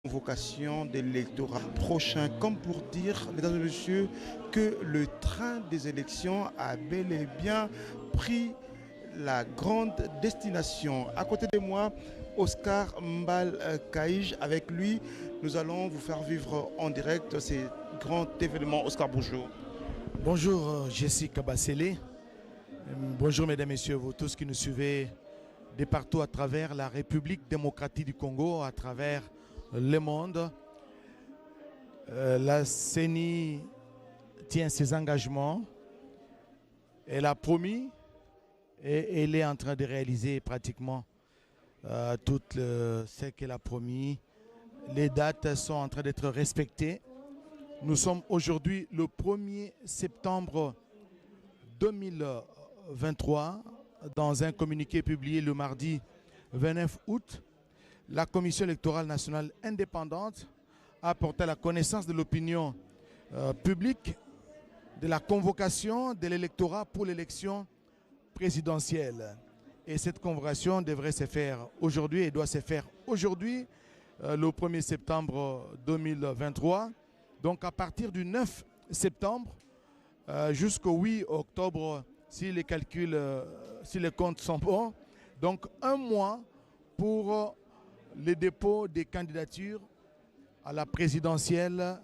convocation de l'électorat prochain, comme pour dire, mesdames et messieurs, que le train des élections a bel et bien pris la grande destination. À côté de moi, Oscar Mbal Kaïj. Avec lui, nous allons vous faire vivre en direct ces grands événements. Oscar, bonjour. Bonjour Jessica Bassélé. Bonjour mesdames et messieurs, vous tous qui nous suivez de partout à travers la République démocratique du Congo, à travers le monde. La CENI tient ses engagements. Elle a promis et elle est en train de réaliser pratiquement tout ce qu'elle a promis. Les dates sont en train d'être respectées. Nous sommes aujourd'hui le 1er septembre 2023. Dans un communiqué publié le mardi 29 août, la Commission électorale nationale indépendante a porté à la connaissance de l'opinion publique de la convocation de l'électorat pour l'élection présidentielle. Et cette convocation devrait se faire aujourd'hui et doit se faire aujourd'hui, le 1er septembre 2023. Donc à partir du 9 septembre jusqu'au 8 octobre, si les calculs, si les comptes sont bons, donc un mois pour le dépôt des candidatures à la présidentielle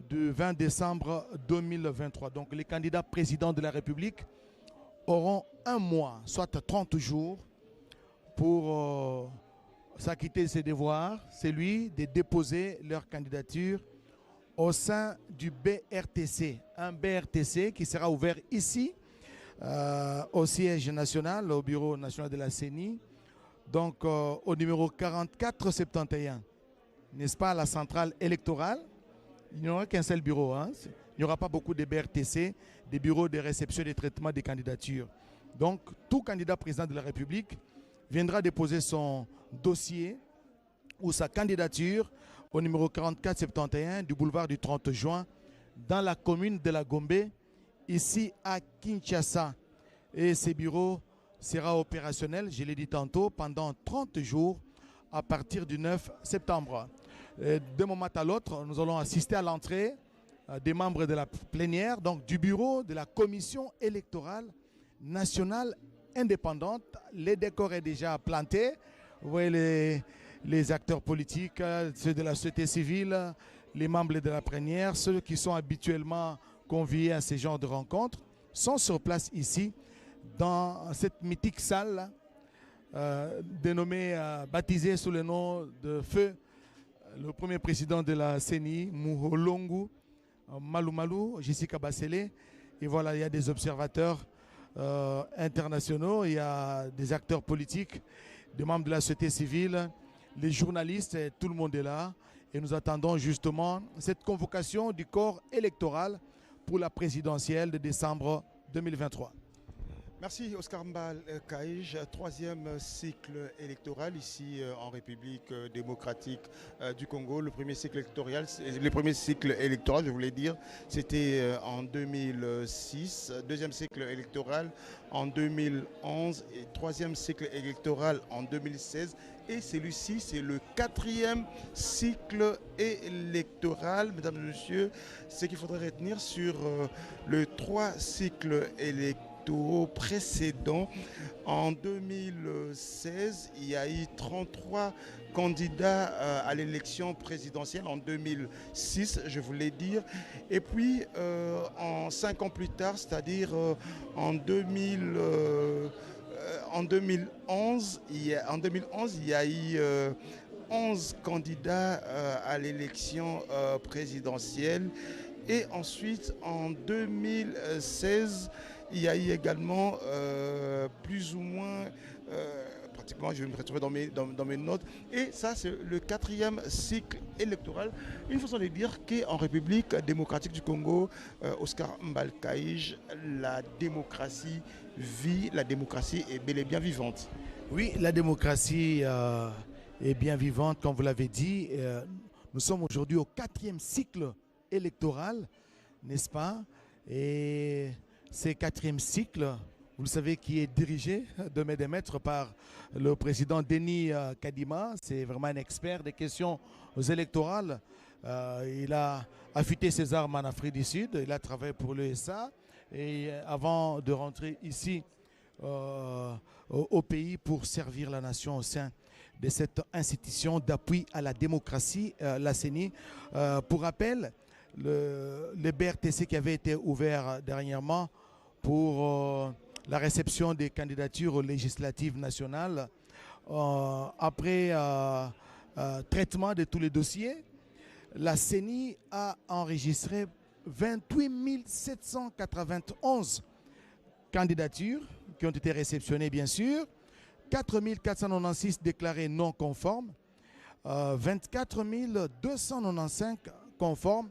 du 20 décembre 2023. Donc les candidats présidents de la République auront un mois, soit 30 jours, pour s'acquitter de ses devoirs, celui de déposer leur candidature au sein du BRTC. Un BRTC qui sera ouvert ici, au siège national, au bureau national de la CENI, donc au numéro 4471, n'est-ce pas, à la centrale électorale. Il n'y aura qu'un seul bureau, hein. Il n'y aura pas beaucoup de BRTC, des bureaux de réception et de traitement des candidatures. Donc tout candidat président de la République viendra déposer son dossier ou sa candidature au numéro 4471 du boulevard du 30 juin dans la commune de la Gombe, ici à Kinshasa. Et ce bureau sera opérationnel, je l'ai dit tantôt, pendant 30 jours à partir du 9 septembre. D'un moment à l'autre, nous allons assister à l'entrée des membres de la plénière, donc du bureau de la commission électorale nationale indépendante. Le décor est déjà planté. Vous voyez les acteurs politiques, ceux de la société civile, les membres de la plénière, ceux qui sont habituellement conviés à ce genre de rencontres, sont sur place ici, dans cette mythique salle dénommée, baptisée sous le nom de Feu, le premier président de la CENI, Muholongu Malumalu, Jessica Bassélé. Et voilà, il y a des observateurs internationaux, il y a des acteurs politiques, des membres de la société civile, les journalistes, tout le monde est là. Et nous attendons justement cette convocation du corps électoral pour la présidentielle de décembre 2023. Merci Oscar Mbal Kaïj, troisième cycle électoral ici en République démocratique du Congo. Le premier cycle électoral, je voulais dire, c'était en 2006, deuxième cycle électoral en 2011 et troisième cycle électoral en 2016. Et celui-ci, c'est le quatrième cycle électoral. Mesdames et messieurs, ce qu'il faudrait retenir sur le trois cycles électoraux précédent. En 2016, il y a eu 33 candidats à l'élection présidentielle en 2006, je voulais dire. Et puis, en 5 ans plus tard, c'est-à-dire en 2011, il y a eu 11 candidats à l'élection présidentielle. Et ensuite, en 2016, il y a eu également plus ou moins, pratiquement, je vais me retrouver dans mes notes. Et ça, c'est le quatrième cycle électoral. Une façon de dire qu'en République démocratique du Congo, Oscar Mbal Kaïj, la démocratie vit, la démocratie est bel et bien vivante. Oui, la démocratie est bien vivante, comme vous l'avez dit. Nous sommes aujourd'hui au quatrième cycle électoral, n'est-ce pas? Et ce quatrième cycle vous le savez, qui est dirigé de main de maître par le président Denis Kadima. C'est vraiment un expert des questions électorales. Il a affûté ses armes en Afrique du Sud, il a travaillé pour l'USA et avant de rentrer ici au pays pour servir la nation au sein de cette institution d'appui à la démocratie, la CENI. Pour rappel, le BRTC qui avait été ouvert dernièrement pour la réception des candidatures aux législatives nationales, après traitement de tous les dossiers, la CENI a enregistré 28 791 candidatures qui ont été réceptionnées, bien sûr, 4 496 déclarées non conformes, 24 295 conformes,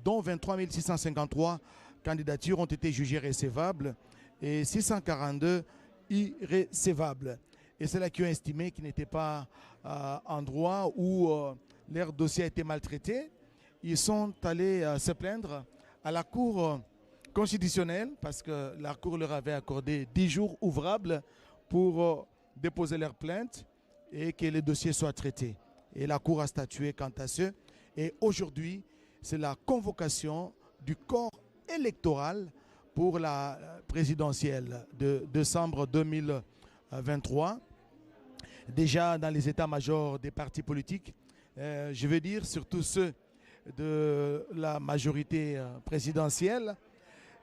dont 23 653 candidatures ont été jugées récevables et 642 irrécevables. Et c'est là qui ont estimé qu'ils n'étaient pas en droit ou leur dossier a été maltraité. Ils sont allés se plaindre à la Cour constitutionnelle parce que la Cour leur avait accordé 10 jours ouvrables pour déposer leur plainte et que les dossiers soient traités. Et la Cour a statué quant à ce. Et aujourd'hui, c'est la convocation du corps électoral pour la présidentielle de décembre 2023. Déjà dans les états-majors des partis politiques, je veux dire surtout ceux de la majorité présidentielle,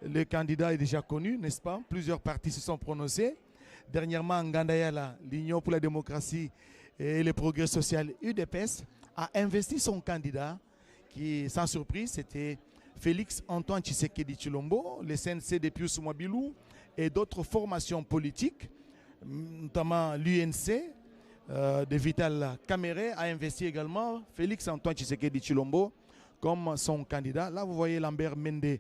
le candidat est déjà connu, n'est-ce pas? Plusieurs partis se sont prononcés. Dernièrement, Ngandayala, l'Union pour la démocratie et le progrès social UDPS, a investi son candidat qui, sans surprise, c'était Félix Antoine Tshisekedi Tshilombo, le CNC de Pius Mwabilou et d'autres formations politiques, notamment l'UNC de Vital Kamere, a investi également Félix Antoine Tshisekedi Tshilombo comme son candidat. Là, vous voyez Lambert Mende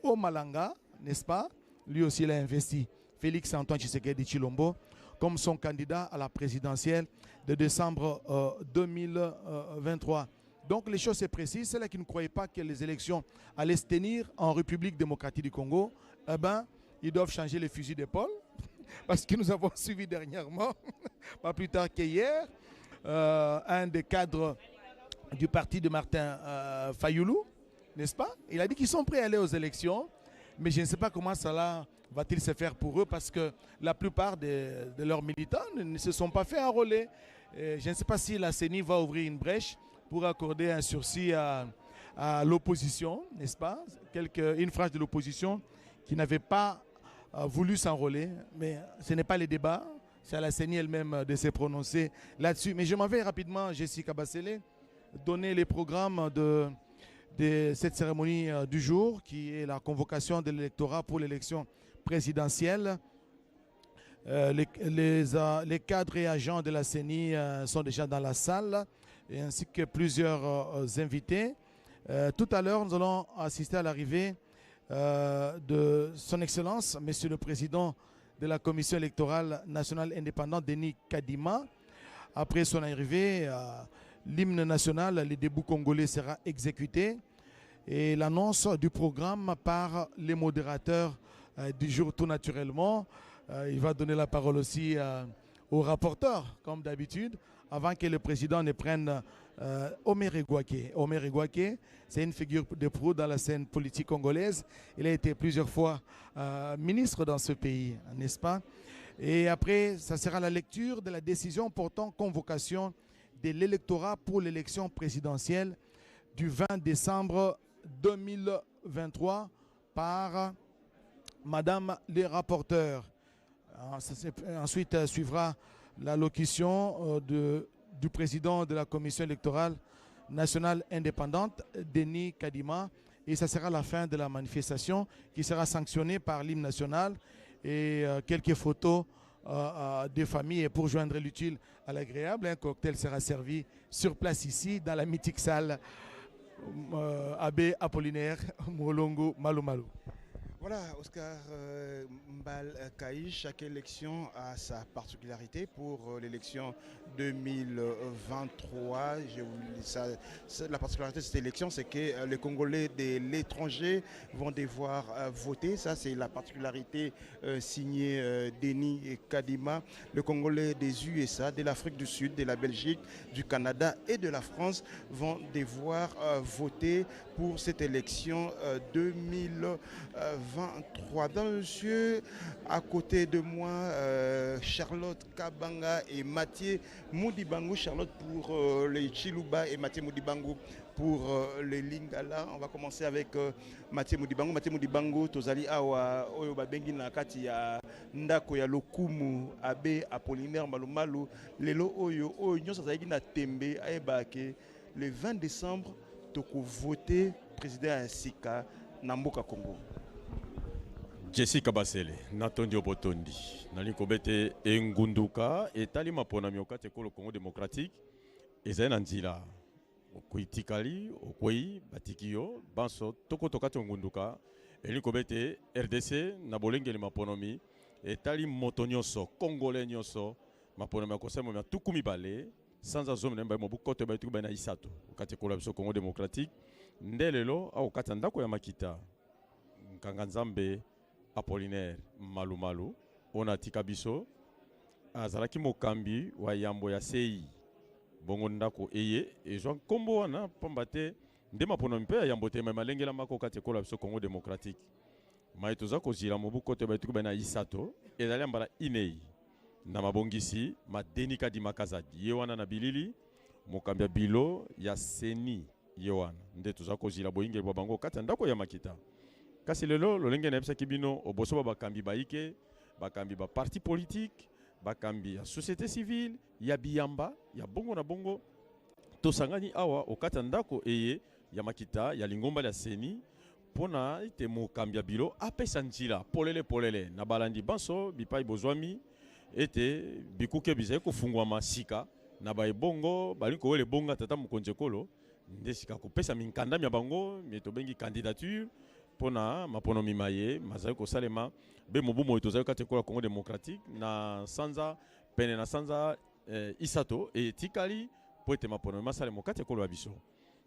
au Malanga, n'est-ce pas? Lui aussi, il a investi Félix Antoine Tshisekedi Tshilombo comme son candidat à la présidentielle de décembre 2023. Donc les choses sont précises. Ceux-là qui ne croyaient pas que les élections allaient se tenir en République démocratique du Congo, eh ben, ils doivent changer les fusils d'épaule parce que nous avons suivi dernièrement, pas plus tard qu'hier, un des cadres du parti de Martin Fayoulou, n'est-ce pas? Il a dit qu'ils sont prêts à aller aux élections, mais je ne sais pas comment cela va-t-il se faire pour eux parce que la plupart de leurs militants ne se sont pas fait enrôler. Je ne sais pas si la CENI va ouvrir une brèche pour accorder un sursis à l'opposition, n'est-ce pas? Une frange de l'opposition qui n'avait pas voulu s'enrôler, mais ce n'est pas le débat, c'est à la CENI elle-même de se prononcer là-dessus. Mais je m'en vais rapidement, Jessica Bassele, donner les programmes de cette cérémonie du jour, qui est la convocation de l'électorat pour l'élection présidentielle. Les cadres et agents de la CENI sont déjà dans la salle, ainsi que plusieurs invités. Tout à l'heure, nous allons assister à l'arrivée de son Excellence, Monsieur le Président de la Commission électorale nationale indépendante, Denis Kadima. Après son arrivée, l'hymne national, les débuts congolais, sera exécuté et l'annonce du programme par les modérateurs du jour tout naturellement. Il va donner la parole aussi au rapporteur, comme d'habitude, avant que le président ne prenne Omer Egwake. Omer Egwake, c'est une figure de proue dans la scène politique congolaise. Il a été plusieurs fois ministre dans ce pays, n'est-ce pas? Et après, ça sera la lecture de la décision portant convocation de l'électorat pour l'élection présidentielle du 20 décembre 2023 par Madame le rapporteur. Ensuite suivra l'allocution du président de la commission électorale nationale indépendante, Denis Kadima, et ça sera la fin de la manifestation qui sera sanctionnée par l'hymne national et quelques photos des familles. Et pour joindre l'utile à l'agréable, un cocktail sera servi sur place ici dans la mythique salle Abbé Apollinaire Molongo Malo Malo. Voilà, Oscar Mbal Kaï, chaque élection a sa particularité. Pour l'élection 2023, la particularité de cette élection, c'est que les Congolais de l'étranger vont devoir voter. Ça, c'est la particularité signée Denis Kadima. Les Congolais des USA, de l'Afrique du Sud, de la Belgique, du Canada et de la France vont devoir voter pour cette élection 2023. Dans le jeu, à côté de moi, Charlotte Kabanga et Mathieu Moudibango. Charlotte pour les Chiluba et Mathieu Moudibango pour les Lingala. On va commencer avec Mathieu Moudibango. Mathieu Moudibango, tozali awa oyo babengi na kati ya ndako ya lokumu abe Apollinaire Malumalu. Lelo oyo nyonso azali na tembe ayebake le 20 décembre toko voter président ya sika na mboka Congo. Jessica Basele, Natondi Obotondi, Naliko Bete Engunduka, et Talima Ponamioka Tekolo Congo démocratique, et Zenanzila, Okui Tikali, Okui, Batikio, Banso, Toko Tokati Engunduka, et Liko Bete RDC, Nabolenge Maponomi, et Tali Motonyoso, Congolais Nyoso, Maponomi Akosemo, Tukumi Bale, sans azom nemba mobu kote ba tuku ba na isato okate kola biso Congo démocratique ndelelo au katandako ya makita nkanga nzambe Apollinaire Malumalu ona tika biso azalaki mokambi wa yambo ya sei bongo ndako eye ezwa kombo wana pambate ndema pono mpe ya yambo te malengela mako okate kola biso Congo démocratique mai toza kozila mobu kote ba tuku ba na isato ezali mbala inei na mabongisi Denis Kadima Kazadi yewana na bilili mokambia bilo ya seni yewana nde tuza kozila boyinge bwa bango kati ndako ya makita kasi lelo lolenge na ebisa kibino oboso bakambi baike bakambi ba parti politique bakambi ya société civile ya biyamba ya bongo na bongo tosangani awa okata ndako eye ya makita ya lingomba ya seni pona ite mokambia bilo apesa njila polele na balandi banso bipai bozwami ete bikuke bizaye kufungwa masika na baebongo baliko wele bonga tata mukonje kolo ndesika kopesa minkanda mya bango metobengi candidature pona mapono mimaye mazaye ko salema be mobumo etozaye kate kola Congo démocratique na sanza pene na sanza isato e tikali po ete mapono masalemo kate kola biso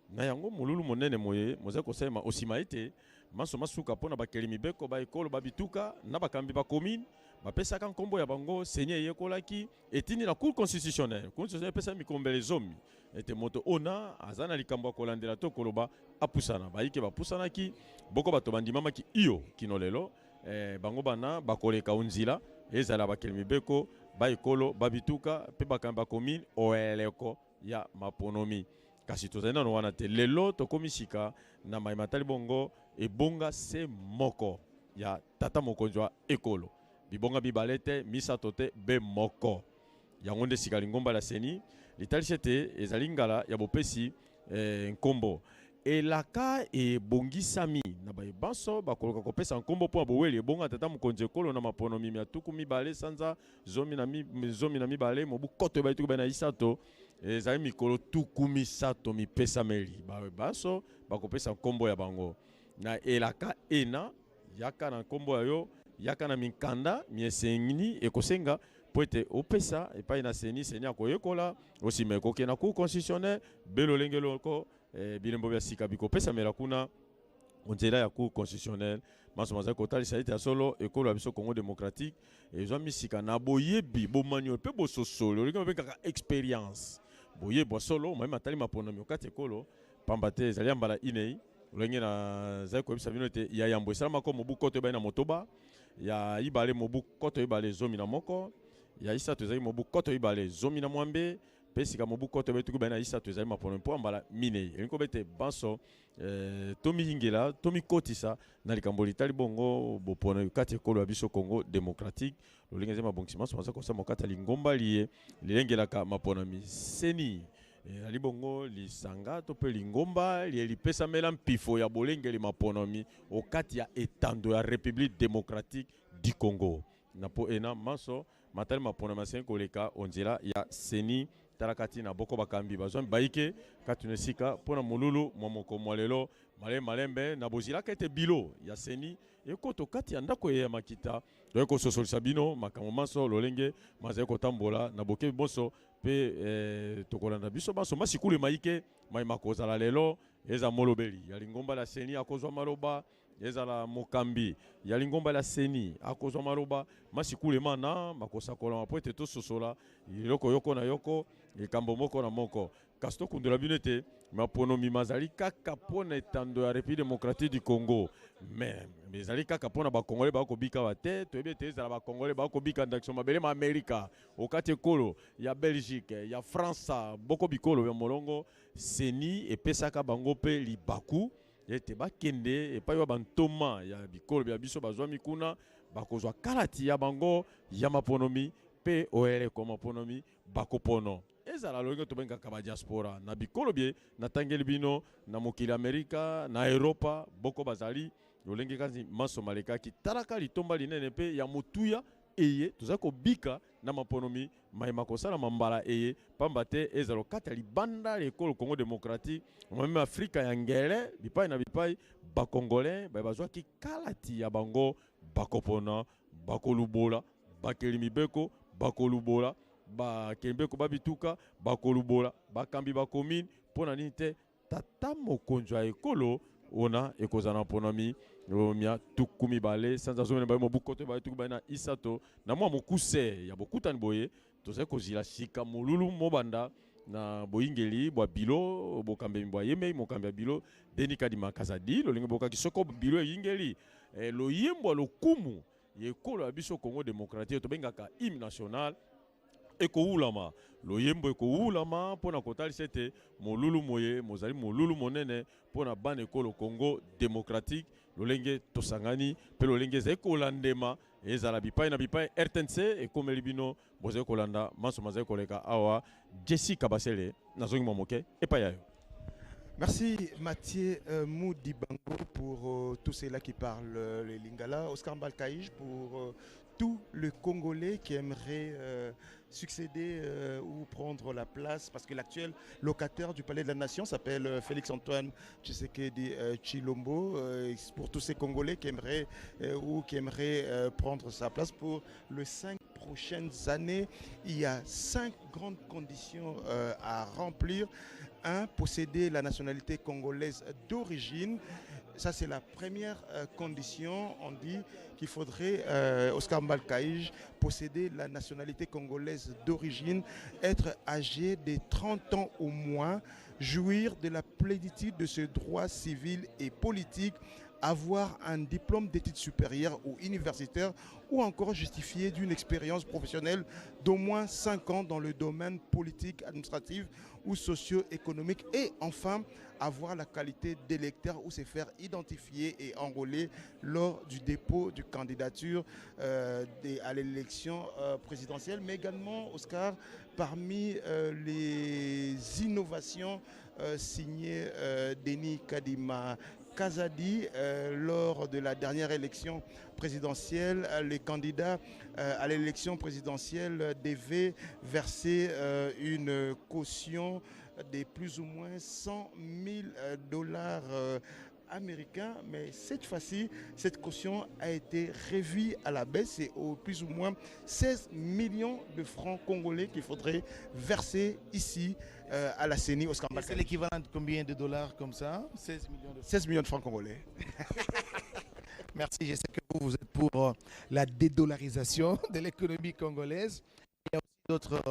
na yango mululu monene moye mozaye ko salema osima ete maso masuka pona bakeli mibeko ba ekolo babituka na bakambi ba commune bapesaka nkombo ya bango senye yekolaki etini na cour constitutionnelle pesa mikombele zomi ete moto ona azana likambo kolandela to koloba apusana baike bapusanaki boko bato bandimamaki iyo kinolelo bango bana bakoleka unzila ezala bakeli mibeko ba ekolo babituka pe bakamba commune oeleko ya maponomi kasi tozali nano wana te lelo tokomisika na maimatali bongo ebonga se moko ya tata mokonjwa ekolo bibonga bibalete misato te be moko yango nde sika lingomba la seni litalisete ezali ngala ya bopesi nkombo elaka ebongisami na bayebanso bakoloka kopesa nkombo mpo boweli ebonga tata mokonzi ekolo na mapono mimia tuku mibale sanza zomi na mibale mobu koto ebaituku bai na isato ezali mikolo tuku misato mipesameli bayebanso bakopesa nkombo ya bango na elaka ena yaka na nkombo ya yo yaka na minkanda miesengini ekosenga po ete opesa epai na seni akoyekola osima ekoke na cour constitutionnelle belolenge loko bilembo bya sika bikopesamela kuna onzela ya cour constitutionnelle maso mazali kotalisa ete ya solo ekolo ya biso Congo démocratique ezwa misika na boyebi bomaniole mpe bososoli olingi babengaka expérience boyebwa solo omai matali maponami okati ekolo pamba te ezali ya mbala inei olenge na zali koyebisa bino ete ya yambo esalamaka mobu koto ebai na motoba ya ibale mobu koto ibale zomi na moko ya isato ezali mobu koto ibale zomi na mwambe pe sika mobu koto ebai bai na isato ezali mapono mpo ambala minei elingi kobete banso tomiyingela tomikotisa na likambo litali bongo bopono kati ekolo ya biso Congo démocratique lolenge ezali mabongisi maso maza kosala mokati ya lingomba liye lilengelaka maponami seni ali bongo lisanga to pe lingomba lipesamela mpifo ya bolengeli maponomi okati ya etando ya République démocratique du Congo na po ena maso matali maponomi asengi koleka onzela ya seni tarakati na boko bakambi bazwami baike kati nesika pona mululu momoko mwalelo malembe na bozilaka ete bilo ya seni ekoto kati ya ndako ya makita toye kososolisa bino makambo manso lolenge mazali kotambola na bokebi bonso mpe tokolanda biso banso masikulu mayike mayima kozala lelo eza molobeli ya lingomba la seni akozwa maloba ezala mokambi ya lingomba la seni akozwa maloba masikulu mana makosakola mapo ete tososola eloko yoko na yoko likambo moko na moko kasi tokundela bino ete maponomi mazali kaka mpona etando ya République démocratique du Congo mais ezali kaka mpona bakongole bakobika ba te toyebi ete ezala bakongole bakobika ndakso mabele ma Amerika okati ekolo ya Belgique ya France boko bikolo ya molongo seni epesaka bango mpe libaku ete bakende epai wa bantoma ya bikolo bya biso bazwa mikuna bakozwa kalati ya bango ya maponomi mpe oyeleko maponomi bakopono ezala lolenge tobengaka ba diaspora na bikolo bie natangeli bino na mokili Amerika na Europa boko bazali lolenge kasi maso malekaki talaka litomba linene mpe ya motuya eye toza kobika na maponomi mayima kosala mambala eye pamba te ezalo kati ya libanda lekolo Congo démocratique même Afrika ya ngele bipai na bipai bakongolais bazwaki kalati ya bango bakopona bakolubola bakeli mibeko bakolubola bakembeko babituka bakolubola bakambi bakomine mpona nini te tata mokonzi ya ekolo ona ekozala mponomi mia tuku mibale sanza zomene baye mobukoto baye tuku baye na isato na mwa mokuse ya bokutani boye tozali kozila sika molulu mobanda na boyingeli bwa bilo bokambi bwa yemei mokambi ya bilo Denis Kadima Kazadi lolingi bokaki soko bilo eyingeli loyembo lokumu yekolo ya biso Congo démocratique tobengaka hymne national ekoulama loyembo ekoulama mpona kotalisa ete molulu moye mozali molulu monene mpona bana ekolo Congo démocratique lolenge tosangani mpe lolenge ezali kolandema ezala bipai na bipai RTNC ekomeli bino bozali kolanda manso mazali koleka awa Jessica Basele nazongi mwa moke epai yayo. Merci Mathieu Moudibango pour tous ceux-là qui parlent le lingala, Oscar Mbalkaïj pour tous les Congolais qui aimeraient succéder ou prendre la place, parce que l'actuel locataire du Palais de la Nation s'appelle Félix-Antoine Tshisekedi Tshilombo, pour tous ces Congolais qui aimeraient prendre sa place pour les 5 prochaines années. Il y a 5 grandes conditions à remplir. 1. Posséder la nationalité congolaise d'origine. Ça, c'est la première condition. On dit qu'il faudrait, Oscar Mbalkaïj, posséder la nationalité congolaise d'origine, être âgé de 30 ans au moins, jouir de la plénitude de ses droits civils et politiques, avoir un diplôme d'études supérieures ou universitaires ou encore justifier d'une expérience professionnelle d'au moins 5 ans dans le domaine politique, administratif ou socio-économique et enfin avoir la qualité d'électeur ou se faire identifier et enrôler lors du dépôt de candidature à l'élection présidentielle. Mais également, Oscar, parmi les innovations signées Denis Kadima Kazadi, lors de la dernière élection présidentielle, les candidats à l'élection présidentielle devaient verser une caution de plus ou moins 100 000 dollars américains, mais cette fois-ci, cette caution a été revue à la baisse. C'est au plus ou moins 16 millions de francs congolais qu'il faudrait verser ici à la CENI. C'est l'équivalent de combien de dollars comme ça? 16 millions de francs congolais. Merci, je sais que vous êtes pour la dédollarisation de l'économie congolaise. Il y a aussi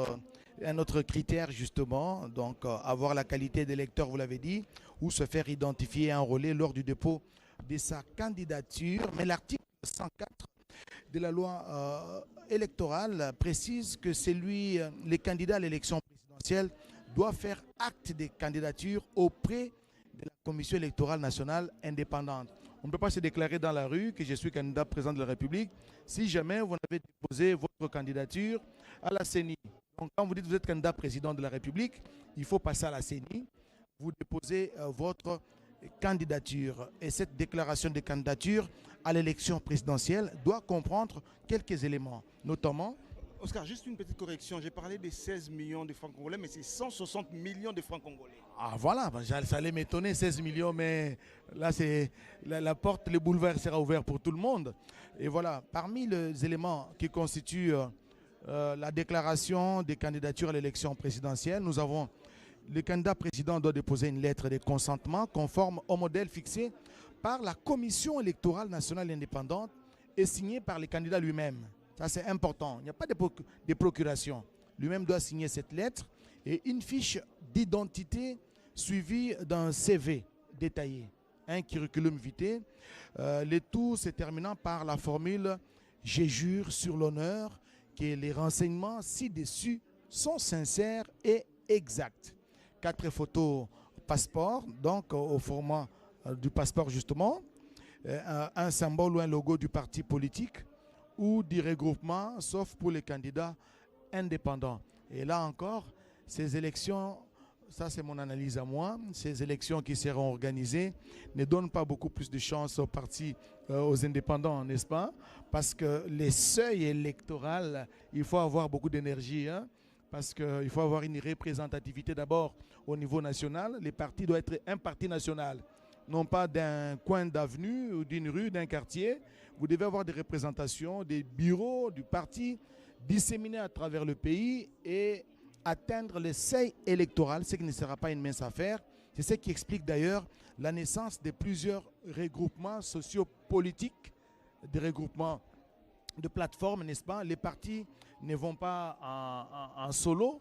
un autre critère justement, donc avoir la qualité d'électeur, vous l'avez dit, ou se faire identifier et enrôler lors du dépôt de sa candidature. Mais l'article 104 de la loi électorale précise que les candidats à l'élection présidentielle doivent faire acte de candidature auprès de la Commission électorale nationale indépendante. On ne peut pas se déclarer dans la rue que je suis candidat président de la République si jamais vous n'avez déposé votre candidature à la CENI. Donc quand vous dites que vous êtes candidat président de la République, il faut passer à la CENI, vous déposez votre candidature. Et cette déclaration de candidature à l'élection présidentielle doit comprendre quelques éléments, notamment... Oscar, juste une petite correction. J'ai parlé des 16 millions de francs congolais, mais c'est 160 millions de francs congolais. Ah voilà, ben, ça allait m'étonner, 16 millions, mais là, c'est la porte, le boulevard sera ouvert pour tout le monde. Et voilà, parmi les éléments qui constituent la déclaration des candidatures à l'élection présidentielle, nous avons le candidat président doit déposer une lettre de consentement conforme au modèle fixé par la Commission électorale nationale indépendante et signée par le candidat lui-même. Ça, c'est important. Il n'y a pas de procuration. Lui-même doit signer cette lettre et une fiche d'identité suivie d'un CV détaillé, un curriculum vitae. Le tout se terminant par la formule « Je jure sur l'honneur que les renseignements ci-dessus sont sincères et exacts ». 4 photos passeport, donc au format du passeport justement, un symbole ou un logo du parti politique ou du regroupement, sauf pour les candidats indépendants. Et là encore, ces élections, ça c'est mon analyse à moi, ces élections qui seront organisées ne donnent pas beaucoup plus de chance aux partis, aux indépendants, n'est-ce pas? Parce que les seuils électoraux, il faut avoir beaucoup d'énergie, hein? Parce qu'il faut avoir une représentativité d'abord au niveau national. Les partis doivent être un parti national, non pas d'un coin d'avenue ou d'une rue, d'un quartier. Vous devez avoir des représentations, des bureaux du parti disséminés à travers le pays et atteindre le seuil électoral, ce qui ne sera pas une mince affaire. C'est ce qui explique d'ailleurs la naissance de plusieurs regroupements sociopolitiques, des regroupements de plateformes, n'est-ce pas? Les partis ne vont pas en solo,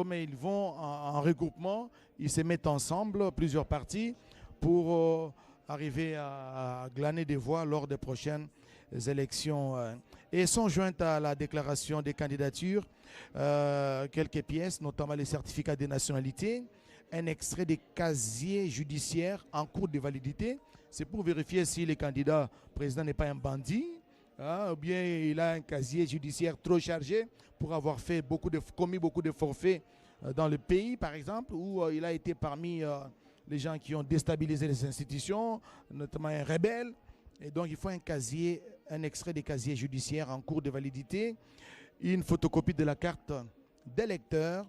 mais ils vont en regroupement. Ils se mettent ensemble, plusieurs partis, pour arriver à glaner des voix lors des prochaines élections. Et sont jointes à la déclaration des candidatures quelques pièces, notamment les certificats de nationalité, un extrait des casiers judiciaires en cours de validité. C'est pour vérifier si le candidat président n'est pas un bandit, ou bien il a un casier judiciaire trop chargé pour avoir fait commis beaucoup de forfaits dans le pays, par exemple, ou il a été parmi les gens qui ont déstabilisé les institutions, notamment un rebelle. Et donc, il faut un extrait des casiers judiciaires en cours de validité, une photocopie de la carte d'électeur,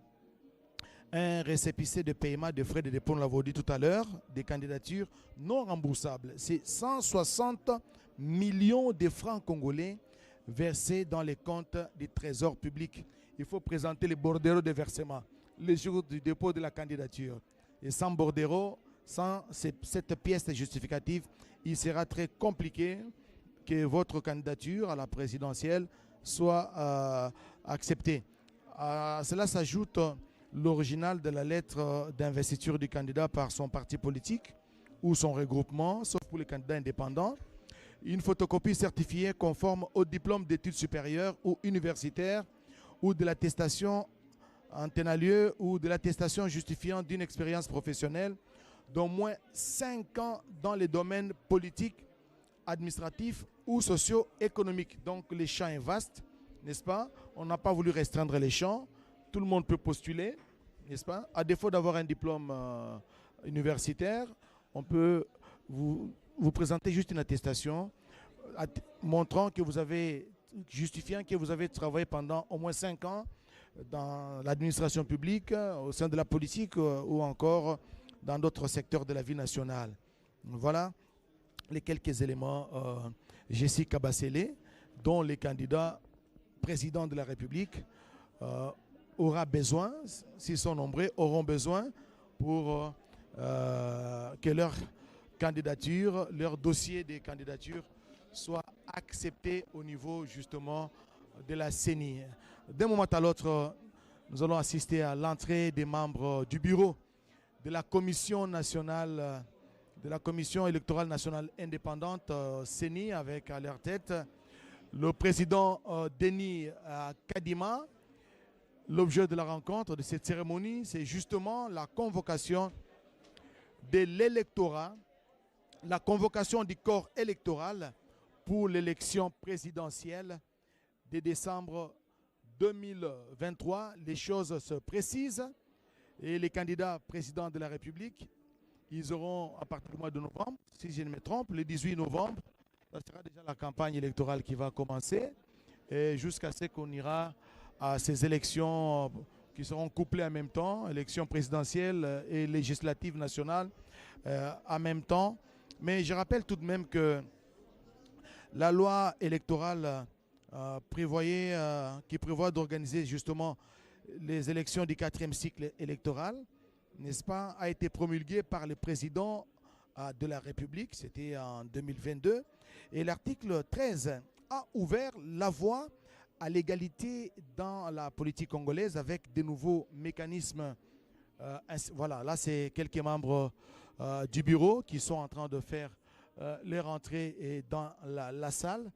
un récépissé de paiement de frais de dépôt, on l'avait dit tout à l'heure, des candidatures non remboursables. C'est 160 millions de francs congolais versés dans les comptes du trésor public. Il faut présenter les bordereaux de versement le jour du dépôt de la candidature. Et sans bordereau, sans cette pièce justificative, il sera très compliqué que votre candidature à la présidentielle soit acceptée. À cela s'ajoute l'original de la lettre d'investiture du candidat par son parti politique ou son regroupement, sauf pour les candidats indépendants. Une photocopie certifiée conforme au diplôme d'études supérieures ou universitaires ou de l'attestation en tel lieu ou de l'attestation justifiant d'une expérience professionnelle d'au moins 5 ans dans les domaines politiques, administratifs ou socio-économiques. Donc le champ est vaste, n'est-ce pas? On n'a pas voulu restreindre les champs. Tout le monde peut postuler, n'est-ce pas? À défaut d'avoir un diplôme universitaire, on peut vous présenter juste une attestation montrant que vous avez, justifiant que vous avez travaillé pendant au moins 5 ans dans l'administration publique, au sein de la politique ou encore dans d'autres secteurs de la vie nationale. Voilà les quelques éléments Jessica Bassélé, dont les candidats présidents de la République aura besoin, s'ils sont nombreux, auront besoin pour que leur candidature, leur dossier de candidature soit accepté au niveau justement de la CENI. D'un moment à l'autre, nous allons assister à l'entrée des membres du bureau de la Commission nationale, de la Commission électorale nationale indépendante, CENI, avec à leur tête le président Denis Kadima. L'objet de la rencontre, de cette cérémonie, c'est justement la convocation de l'électorat, la convocation du corps électoral pour l'élection présidentielle de décembre 2023. Les choses se précisent et les candidats présidents de la République, ils auront à partir du mois de novembre, si je ne me trompe, le 18 novembre, ça sera déjà la campagne électorale qui va commencer. et jusqu'à ce qu'on ira à ces élections qui seront couplées en même temps, élections présidentielles et législatives nationales en même temps. Mais je rappelle tout de même que la loi électorale qui prévoit d'organiser justement les élections du 4e cycle électoral, n'est-ce pas, a été promulguée par le président de la République, c'était en 2022. Et l'article 13 a ouvert la voie à l'égalité dans la politique congolaise avec de nouveaux mécanismes. Voilà, là c'est quelques membres du bureau qui sont en train de faire leur entrée dans la salle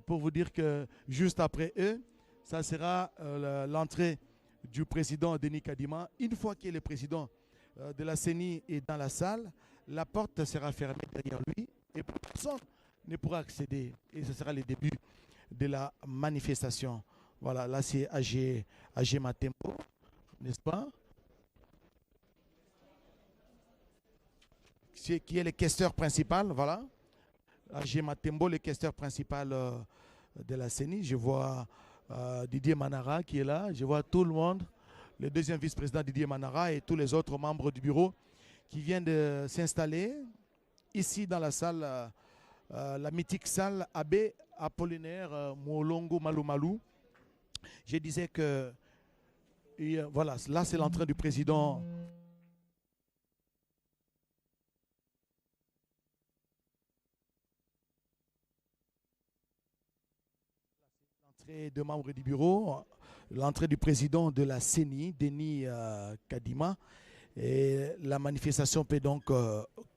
pour vous dire que juste après eux, ça sera l'entrée du président Denis Kadima. Une fois que le président de la CENI est dans la salle, la porte sera fermée derrière lui et personne ne pourra accéder. Et ce sera le début de la manifestation. Voilà, là c'est AG Matembo, n'est-ce pas? Qui est le questeur principal, voilà. AG Matembo, le questeur principal de la CENI. Je vois Didier Manara qui est là. Je vois tout le monde. Le deuxième vice-président Didier Manara et tous les autres membres du bureau qui viennent de s'installer ici dans la salle, la mythique salle Abbé Apollinaire Molongo Malumalu. Je disais que, voilà, là c'est l'entrée du président. L'entrée de membres du bureau, l'entrée du président de la CENI, Denis Kadima. Et la manifestation peut donc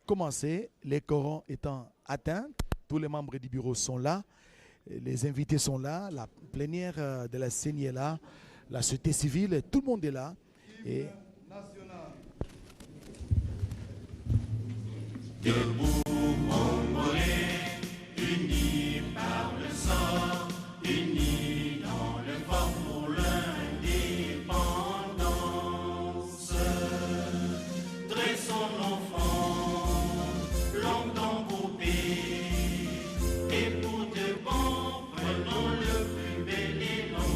commencer, les quorums étant atteints. Tous les membres du bureau sont là, les invités sont là, la plénière de la CENI est là, la société civile, tout le monde est là. Et debout, Congolais, unis par le sang, unis dans le fort pour l'indépendance. Dressons nos fronts, longtemps coupés, et pour de bon, prenons le plus bel élan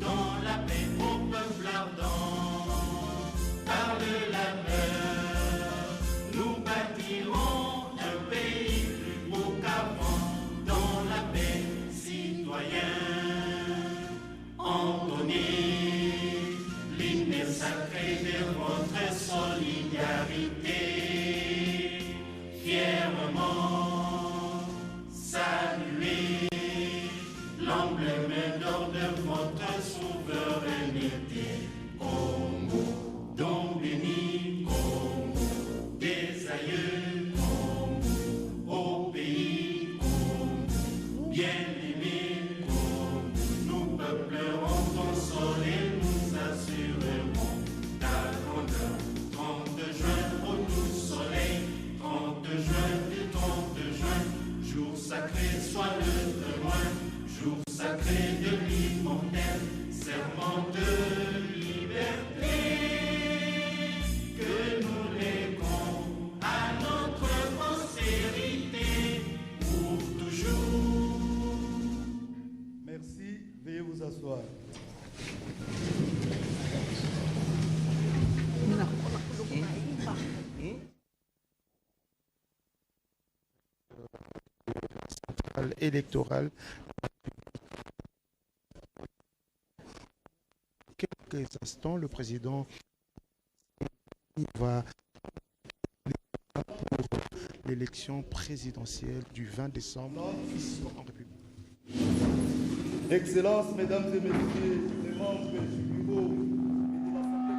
dans la paix au peuple ardent. Par de la mer, nous bâtirons un pays plus beau qu'avant, dans la paix, citoyens. Entonnez l'hymne sacré de votre solidarité, fièrement saluez l'emblème d'or de votre souveraineté. Congo, don béni, Congo, des aïeux, Congo, au pays, Congo, bien-aimé, Congo, nous peuplerons ton sol et nous assurerons ta grandeur. 30 juin, au doux soleil, 30 juin, du 30 juin, jour sacré soit le témoin, jour sacré de l'immortel, serment de liberté, que nous léguons à notre postérité pour toujours. Merci, veuillez vous asseoir. Électorale. Quelques instants, le président va pour l'élection présidentielle du 20 décembre en République. Excellences, mesdames et messieurs, les membres du bureau et de l'Assemblée.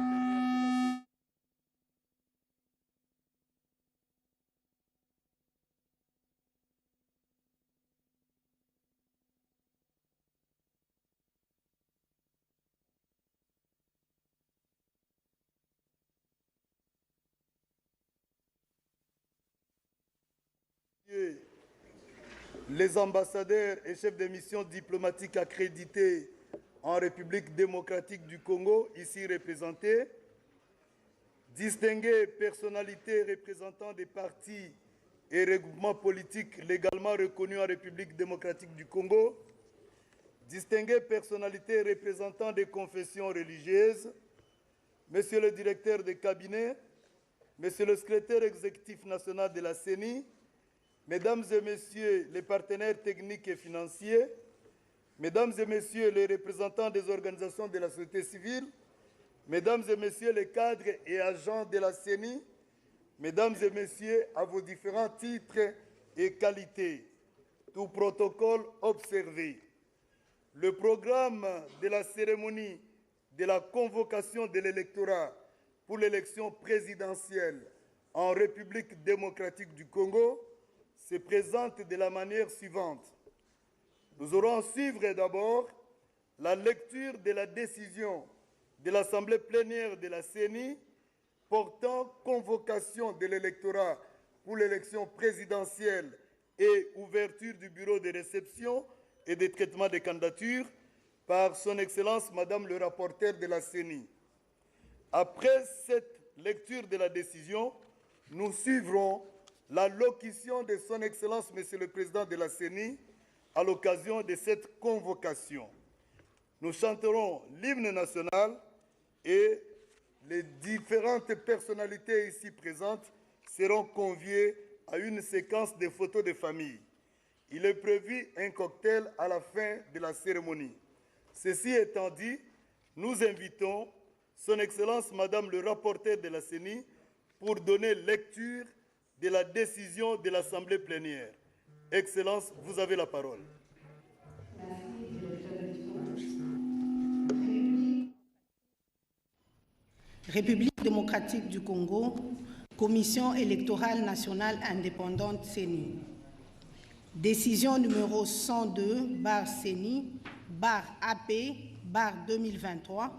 Les ambassadeurs et chefs de mission diplomatiques accrédités en République démocratique du Congo, ici représentés, distinguées personnalités représentant des partis et regroupements politiques légalement reconnus en République démocratique du Congo, distinguées personnalités représentant des confessions religieuses, Monsieur le directeur de cabinet, Monsieur le secrétaire exécutif national de la CENI, Mesdames et Messieurs les partenaires techniques et financiers, Mesdames et Messieurs les représentants des organisations de la société civile, Mesdames et Messieurs les cadres et agents de la CENI, Mesdames et Messieurs, à vos différents titres et qualités, tout protocole observé. Le programme de la cérémonie de la convocation de l'électorat pour l'élection présidentielle en République démocratique du Congo se présente de la manière suivante. Nous aurons à suivre d'abord la lecture de la décision de l'Assemblée plénière de la CENI portant convocation de l'électorat pour l'élection présidentielle et ouverture du bureau de réception et de traitement des candidatures par son Excellence Madame le rapporteur de la CENI. Après cette lecture de la décision, nous suivrons la locution de son Excellence Monsieur le Président de la CENI à l'occasion de cette convocation. Nous chanterons l'hymne national et les différentes personnalités ici présentes seront conviées à une séquence de photos de famille. Il est prévu un cocktail à la fin de la cérémonie. Ceci étant dit, nous invitons Son Excellence Madame le rapporteur de la CENI pour donner lecture de la décision de l'Assemblée plénière. Excellence, vous avez la parole. République démocratique du Congo, Commission électorale nationale indépendante CENI. Décision numéro 102/CENI/AP/2023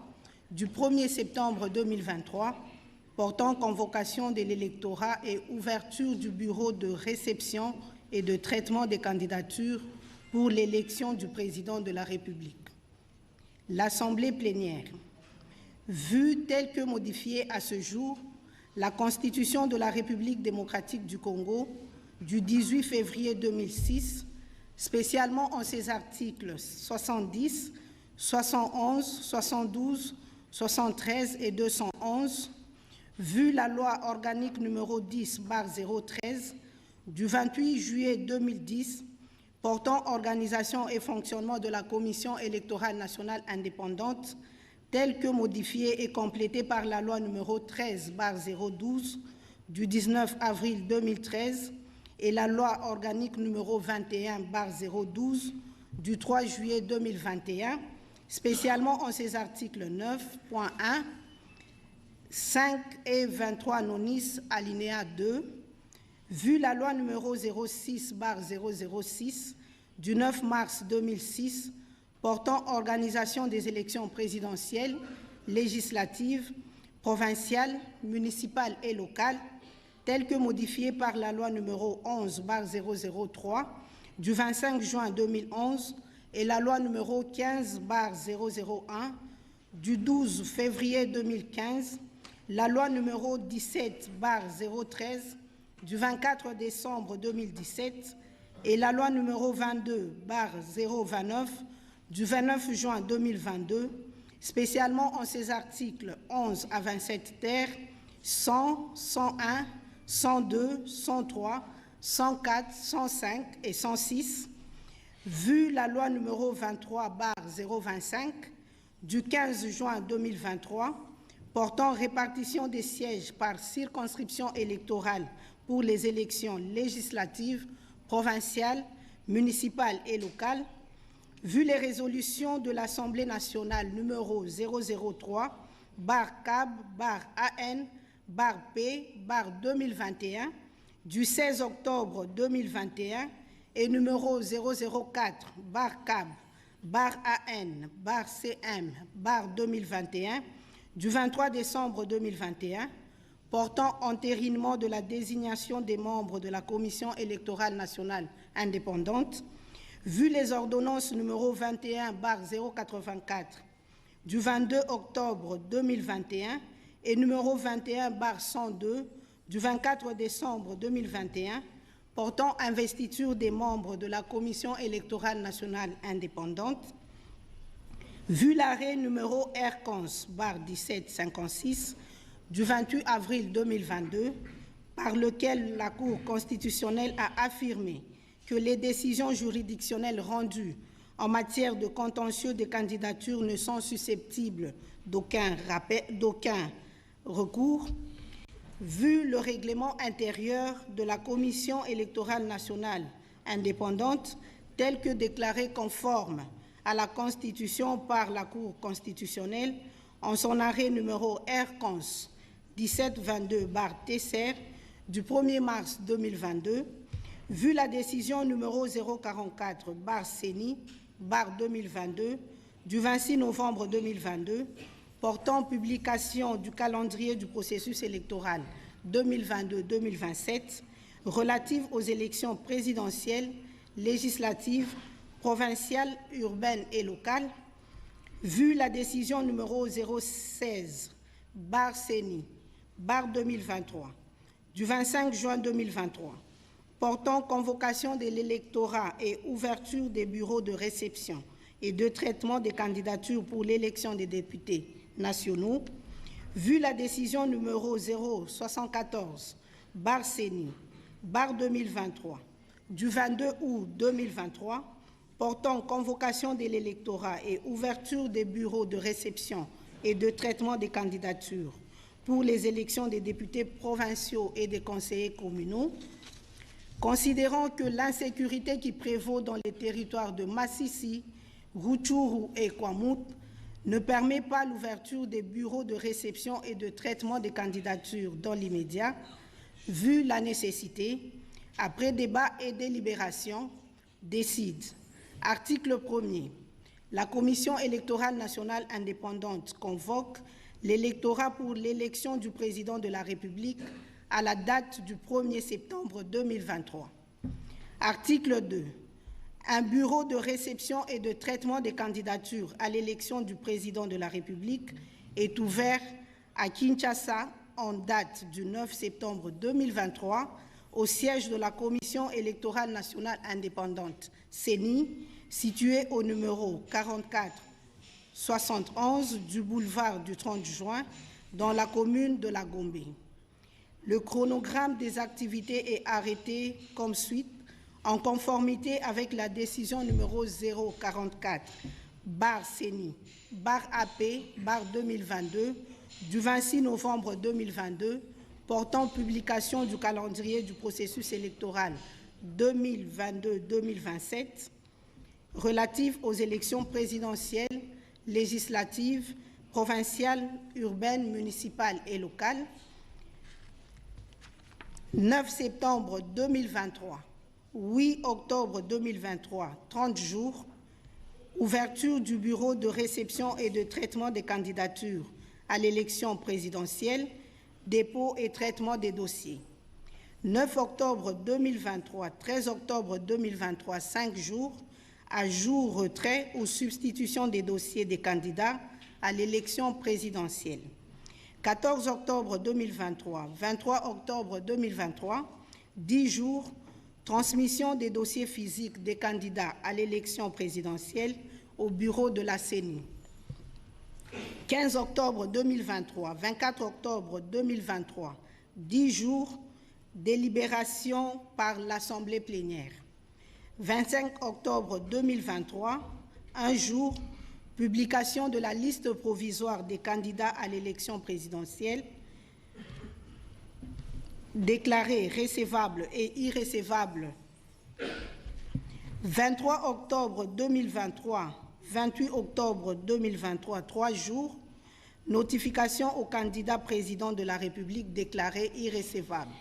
du 1er septembre 2023 portant convocation de l'électorat et ouverture du bureau de réception et de traitement des candidatures pour l'élection du président de la République. L'Assemblée plénière, vue telle que modifiée à ce jour, la Constitution de la République démocratique du Congo du 18 février 2006, spécialement en ses articles 70, 71, 72, 73 et 211, vu la loi organique numéro 10/013 du 28 juillet 2010 portant organisation et fonctionnement de la Commission électorale nationale indépendante, telle que modifiée et complétée par la loi numéro 13/012 du 19 avril 2013 et la loi organique numéro 21/012 du 3 juillet 2021, spécialement en ses articles 9.1, 5 et 23 nonis alinéa 2, vu la loi numéro 06/006 du 9 mars 2006 portant organisation des élections présidentielles, législatives, provinciales, municipales et locales, telles que modifiées par la loi numéro 11/003 du 25 juin 2011 et la loi numéro 15/001 du 12 février 2015, la loi numéro 17/013 du 24 décembre 2017 et la loi numéro 22/029 du 29 juin 2022, spécialement en ses articles 11 à 27 ter, 100, 101, 102, 103, 104, 105 et 106, vu la loi numéro 23/025 du 15 juin 2023 portant répartition des sièges par circonscription électorale pour les élections législatives, provinciales, municipales et locales, vu les résolutions de l'Assemblée nationale numéro 003/CAB/AN/P/2021 du 16 octobre 2021 et numéro 004/CAB/AN/CM/2021 du 23 décembre 2021 portant entérinement de la désignation des membres de la Commission électorale nationale indépendante, vu les ordonnances numéro 21/084 du 22 octobre 2021 et numéro 21/102 du 24 décembre 2021 portant investiture des membres de la Commission électorale nationale indépendante, Vu l'arrêt numéro R15/1756 du 28 avril 2022, par lequel la Cour constitutionnelle a affirmé que les décisions juridictionnelles rendues en matière de contentieux des candidatures ne sont susceptibles d'aucun recours, vu le règlement intérieur de la Commission électorale nationale indépendante tel que déclaré conforme à la Constitution par la Cour constitutionnelle en son arrêt numéro R15-1722/TCR du 1er mars 2022, vu la décision numéro 044/CENI/2022 du 26 novembre 2022 portant publication du calendrier du processus électoral 2022-2027 relative aux élections présidentielles, législatives, provinciales, urbaines et locales, vu la décision numéro 016/CENI/2023 du 25 juin 2023 portant convocation de l'électorat et ouverture des bureaux de réception et de traitement des candidatures pour l'élection des députés nationaux, vu la décision numéro 074/CENI/2023 du 22 août 2023 portant convocation de l'électorat et ouverture des bureaux de réception et de traitement des candidatures pour les élections des députés provinciaux et des conseillers communaux, considérant que l'insécurité qui prévaut dans les territoires de Massissi, Rutshuru et Kwamut ne permet pas l'ouverture des bureaux de réception et de traitement des candidatures dans l'immédiat, vu la nécessité, après débat et délibération, décide. Article 1er. La Commission électorale nationale indépendante convoque l'électorat pour l'élection du président de la République à la date du 1er septembre 2023. Article 2. Un bureau de réception et de traitement des candidatures à l'élection du président de la République est ouvert à Kinshasa en date du 9 septembre 2023 au siège de la Commission électorale nationale indépendante, CENI, situé au numéro 4471 du boulevard du 30 juin, dans la commune de La Gombe. Le chronogramme des activités est arrêté comme suit, en conformité avec la décision numéro 044/CENI/AP/2022 du 26 novembre 2022 portant publication du calendrier du processus électoral 2022-2027 relatif aux élections présidentielles, législatives, provinciales, urbaines, municipales et locales. 9 septembre 2023, 8 octobre 2023, 30 jours, ouverture du bureau de réception et de traitement des candidatures à l'élection présidentielle, dépôt et traitement des dossiers. 9 octobre 2023, 13 octobre 2023, 5 jours, ajout, retrait ou substitution des dossiers des candidats à l'élection présidentielle. 14 octobre 2023, 23 octobre 2023, 10 jours, transmission des dossiers physiques des candidats à l'élection présidentielle au bureau de la CENI. 15 octobre 2023, 24 octobre 2023, 10 jours, délibération par l'Assemblée plénière. 25 octobre 2023, 1 jour, publication de la liste provisoire des candidats à l'élection présidentielle, déclarés recevables et irrecevables. 23 octobre 2023, 28 octobre 2023, 3 jours, notification au candidat président de la République déclaré irrecevable.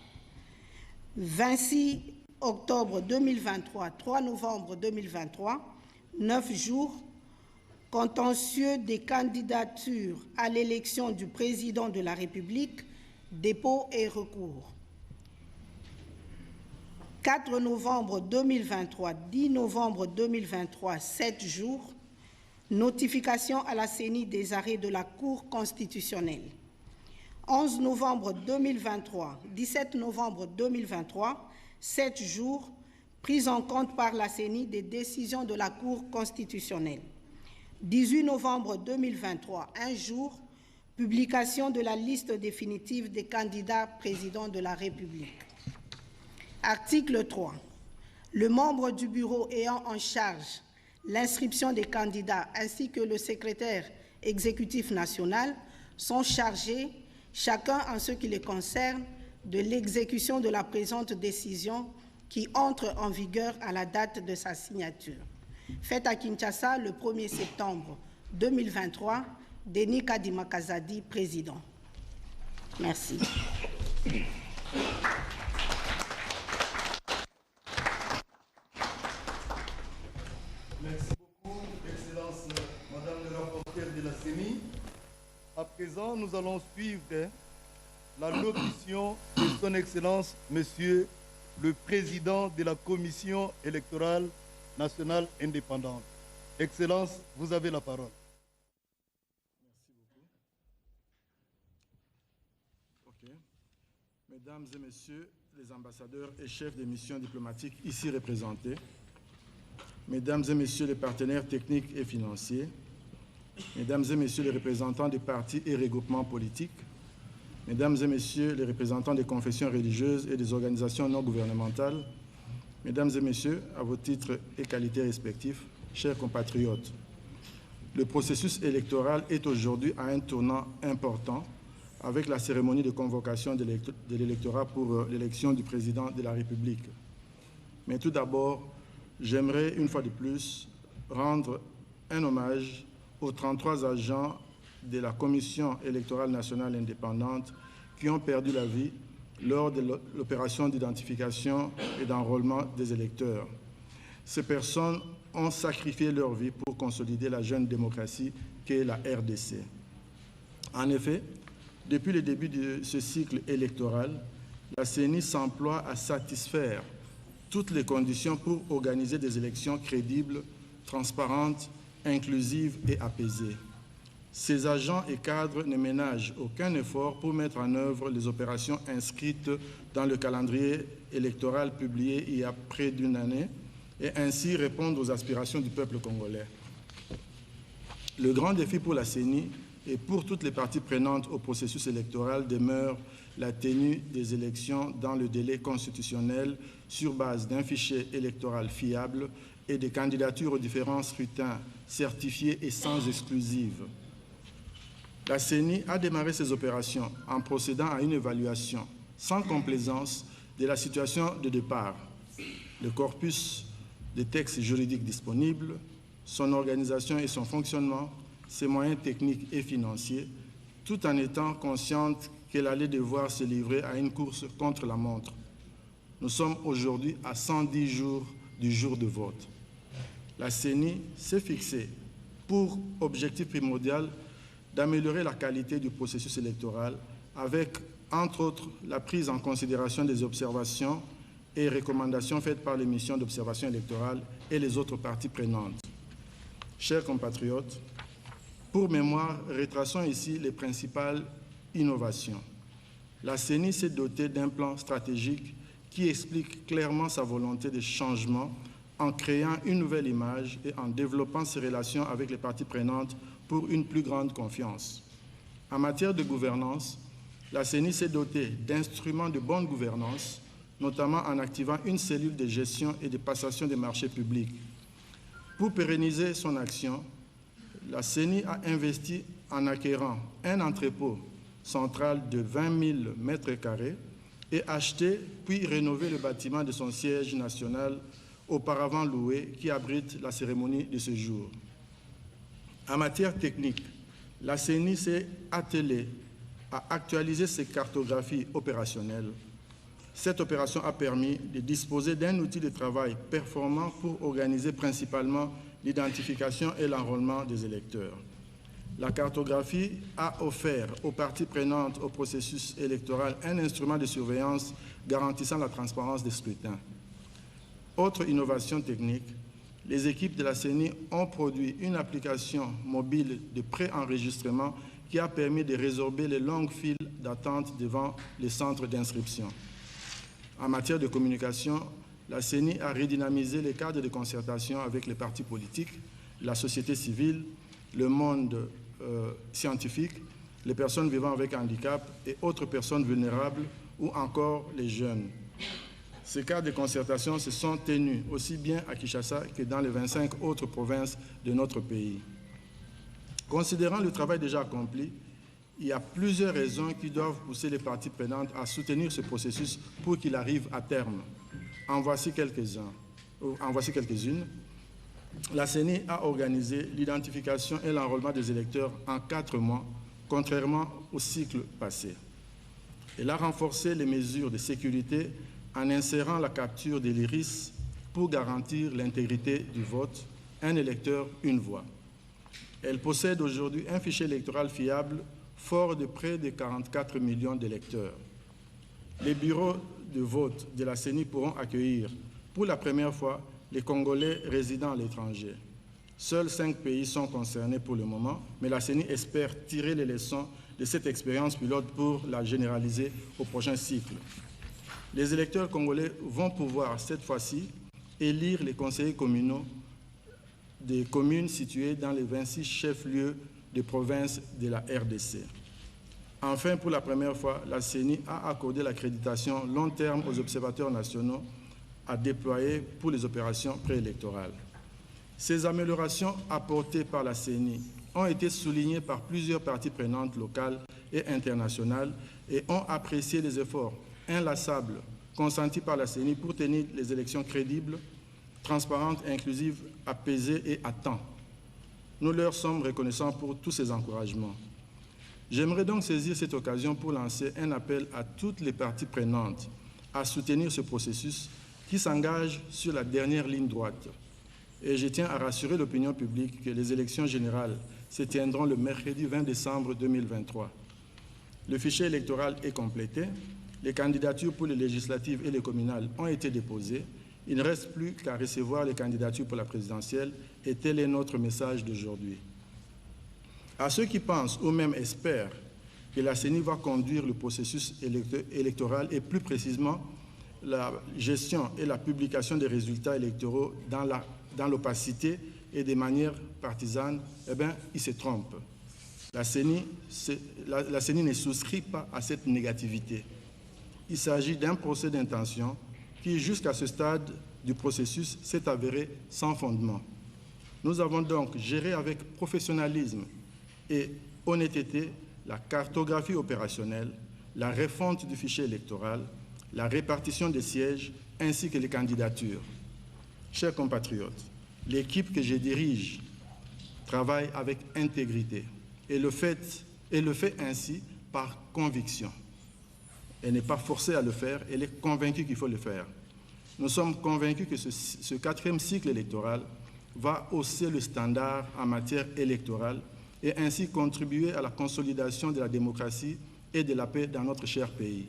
26 octobre 2023, 3 novembre 2023, 9 jours, contentieux des candidatures à l'élection du président de la République, dépôt et recours. 4 novembre 2023, 10 novembre 2023, 7 jours, notification à la CENI des arrêts de la Cour constitutionnelle. 11 novembre 2023, 17 novembre 2023, 7 jours, prise en compte par la CENI des décisions de la Cour constitutionnelle. 18 novembre 2023, un jour, publication de la liste définitive des candidats président de la République. Article 3. Le membre du bureau ayant en charge l'inscription des candidats ainsi que le secrétaire exécutif national sont chargés, chacun en ce qui les concerne, de l'exécution de la présente décision qui entre en vigueur à la date de sa signature. Faite à Kinshasa le 1er septembre 2023, Denis Kadima Kazadi, président. Merci. Merci beaucoup, Excellence, Madame le rapporteur de la CENI. À présent, nous allons suivre la locution de Son Excellence, Monsieur le Président de la Commission électorale nationale indépendante. Excellence, vous avez la parole. Mesdames et Messieurs les ambassadeurs et chefs des missions diplomatiques ici représentés, Mesdames et Messieurs les partenaires techniques et financiers, Mesdames et Messieurs les représentants des partis et regroupements politiques, Mesdames et Messieurs les représentants des confessions religieuses et des organisations non gouvernementales, Mesdames et Messieurs, à vos titres et qualités respectifs, chers compatriotes, le processus électoral est aujourd'hui à un tournant important avec la cérémonie de convocation de l'électorat pour l'élection du président de la République. Mais tout d'abord, j'aimerais une fois de plus rendre un hommage aux 33 agents de la Commission électorale nationale indépendante qui ont perdu la vie lors de l'opération d'identification et d'enrôlement des électeurs. Ces personnes ont sacrifié leur vie pour consolider la jeune démocratie qu'est la RDC. En effet, depuis le début de ce cycle électoral, la CENI s'emploie à satisfaire toutes les conditions pour organiser des élections crédibles, transparentes, inclusives et apaisées. Ces agents et cadres ne ménagent aucun effort pour mettre en œuvre les opérations inscrites dans le calendrier électoral publié il y a près d'une année et ainsi répondre aux aspirations du peuple congolais. Le grand défi pour la CENI et pour toutes les parties prenantes au processus électoral demeure la tenue des élections dans le délai constitutionnel sur base d'un fichier électoral fiable et des candidatures aux différents scrutins certifiés et sans exclusive. La CENI a démarré ses opérations en procédant à une évaluation sans complaisance de la situation de départ, le corpus des textes juridiques disponibles, son organisation et son fonctionnement, ses moyens techniques et financiers, tout en étant consciente qu'elle allait devoir se livrer à une course contre la montre. Nous sommes aujourd'hui à 110 jours du jour de vote. La CENI s'est fixée pour objectif primordial d'améliorer la qualité du processus électoral avec, entre autres, la prise en considération des observations et recommandations faites par les missions d'observation électorale et les autres parties prenantes. Chers compatriotes, pour mémoire, retraçons ici les principales innovations. La CENI s'est dotée d'un plan stratégique qui explique clairement sa volonté de changement en créant une nouvelle image et en développant ses relations avec les parties prenantes pour une plus grande confiance. En matière de gouvernance, la CENI s'est dotée d'instruments de bonne gouvernance, notamment en activant une cellule de gestion et de passation des marchés publics. Pour pérenniser son action, la CENI a investi en acquérant un entrepôt central de 20 000 mètres carrés et acheté puis rénové le bâtiment de son siège national auparavant loué qui abrite la cérémonie de ce jour. En matière technique, la CENI s'est attelée à actualiser ses cartographies opérationnelles. Cette opération a permis de disposer d'un outil de travail performant pour organiser principalement l'identification et l'enrôlement des électeurs. La cartographie a offert aux parties prenantes au processus électoral un instrument de surveillance garantissant la transparence des scrutins. Autre innovation technique, les équipes de la CENI ont produit une application mobile de pré-enregistrement qui a permis de résorber les longues files d'attente devant les centres d'inscription. En matière de communication, la CENI a redynamisé les cadres de concertation avec les partis politiques, la société civile, le monde scientifique, les personnes vivant avec handicap et autres personnes vulnérables ou encore les jeunes. Ces cadres de concertation se sont tenus aussi bien à Kinshasa que dans les 25 autres provinces de notre pays. Considérant le travail déjà accompli, il y a plusieurs raisons qui doivent pousser les parties prenantes à soutenir ce processus pour qu'il arrive à terme. En voici quelques-unes. La CENI a organisé l'identification et l'enrôlement des électeurs en 4 mois, contrairement au cycle passé. Elle a renforcé les mesures de sécurité en insérant la capture de l'iris pour garantir l'intégrité du vote, un électeur, une voix. Elle possède aujourd'hui un fichier électoral fiable fort de près de 44 millions d'électeurs. Les bureaux de vote de la CENI pourront accueillir pour la première fois les Congolais résidant à l'étranger. Seuls 5 pays sont concernés pour le moment, mais la CENI espère tirer les leçons de cette expérience pilote pour la généraliser au prochain cycle. Les électeurs congolais vont pouvoir, cette fois-ci, élire les conseillers communaux des communes situées dans les 26 chefs-lieux de province de la RDC. Enfin, pour la première fois, la CENI a accordé l'accréditation long terme aux observateurs nationaux à déployer pour les opérations préélectorales. Ces améliorations apportées par la CENI ont été soulignées par plusieurs parties prenantes locales et internationales et ont apprécié les efforts inlassables consentis par la CENI pour tenir les élections crédibles, transparentes, inclusives, apaisées et à temps. Nous leur sommes reconnaissants pour tous ces encouragements. J'aimerais donc saisir cette occasion pour lancer un appel à toutes les parties prenantes à soutenir ce processus qui s'engage sur la dernière ligne droite. Et je tiens à rassurer l'opinion publique que les élections générales se tiendront le mercredi 20 décembre 2023. Le fichier électoral est complété, les candidatures pour les législatives et les communales ont été déposées. Il ne reste plus qu'à recevoir les candidatures pour la présidentielle et tel est notre message d'aujourd'hui. À ceux qui pensent ou même espèrent que la CENI va conduire le processus électoral et plus précisément la gestion et la publication des résultats électoraux dans l'opacité et de manière partisane, eh bien, ils se trompent. La CENI ne souscrit pas à cette négativité. Il s'agit d'un procès d'intention qui, jusqu'à ce stade du processus, s'est avéré sans fondement. Nous avons donc géré avec professionnalisme et honnêteté la cartographie opérationnelle, la refonte du fichier électoral, la répartition des sièges ainsi que les candidatures. Chers compatriotes, l'équipe que je dirige travaille avec intégrité et le fait ainsi par conviction. Elle n'est pas forcée à le faire, elle est convaincue qu'il faut le faire. Nous sommes convaincus que ce 4e cycle électoral va hausser le standard en matière électorale et ainsi contribuer à la consolidation de la démocratie et de la paix dans notre cher pays.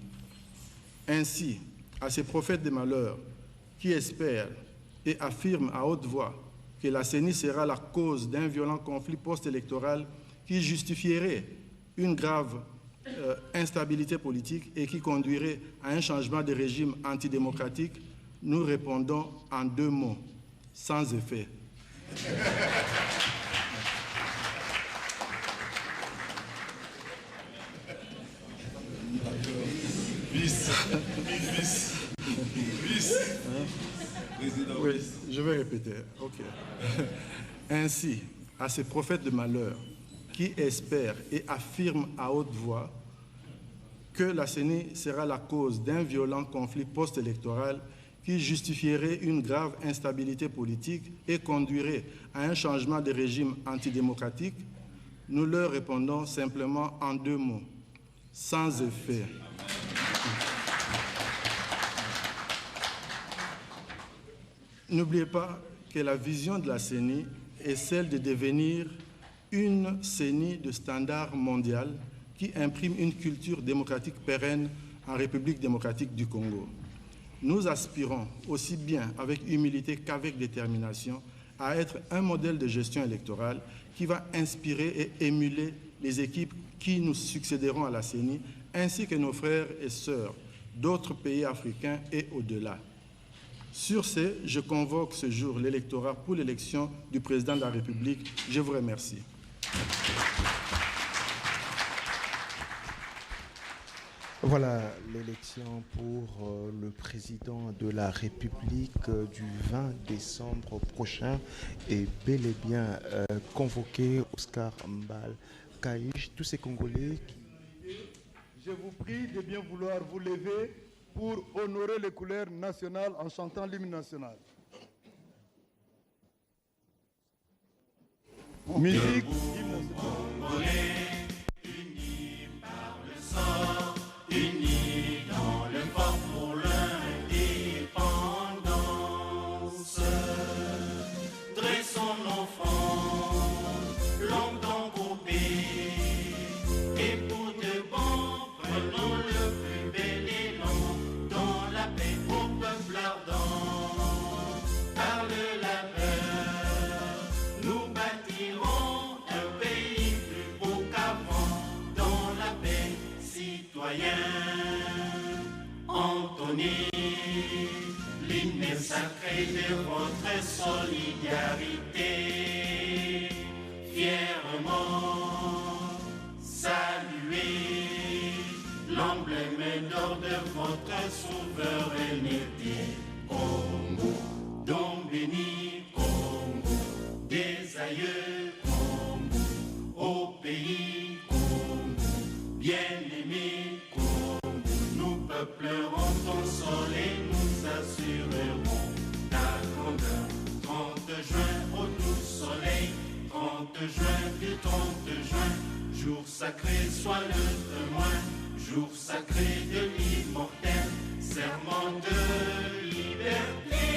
Ainsi, à ces prophètes des malheurs qui espèrent et affirment à haute voix que la CENI sera la cause d'un violent conflit post-électoral qui justifierait une grave instabilité politique et qui conduirait à un changement de régime antidémocratique, nous répondons en 2 mots, sans effet. Oui, je vais répéter. OK. Ainsi, à ces prophètes de malheur qui espèrent et affirment à haute voix que la CENI sera la cause d'un violent conflit post-électoral qui justifierait une grave instabilité politique et conduirait à un changement de régime antidémocratique, nous leur répondons simplement en 2 mots, sans effet. N'oubliez pas que la vision de la CENI est celle de devenir une CENI de standard mondial qui imprime une culture démocratique pérenne en République démocratique du Congo. Nous aspirons aussi bien avec humilité qu'avec détermination à être un modèle de gestion électorale qui va inspirer et émuler les équipes qui nous succéderont à la CENI, ainsi que nos frères et sœurs d'autres pays africains et au-delà. Sur ce, je convoque ce jour l'électorat pour l'élection du président de la République. Je vous remercie. Voilà l'élection pour le président de la République du 20 décembre prochain est bel et bien convoqué. Oscar Mbal Kaïch, tous ces Congolais qui... Je vous prie de bien vouloir vous lever pour honorer les couleurs nationales en chantant l'hymne national. Musique, hymne national. Unis par le sang, unis dans le fort pour l'indépendance. Dressons nos fronts, longtemps groupés, et pour de bon, prenons le plus bel élan, dans la paix au peuple ardent. Par le labeur, nous bâtirons un pays plus beau qu'avant, dans la paix citoyenne. Anthony, l'hymne sacré de votre solidarité, fièrement saluer l'emblème d'or de votre souveraineté. Congo, don béni, Congo, des aïeux, Congo, au pays, Congo, bien-aimé, Congo, nous peuplerons ton sol et nous assurerons ta grandeur. 30 juin au doux soleil, 30 juin du 30 juin, jour sacré soit le témoin, jour sacré de l'immortel, serment de liberté,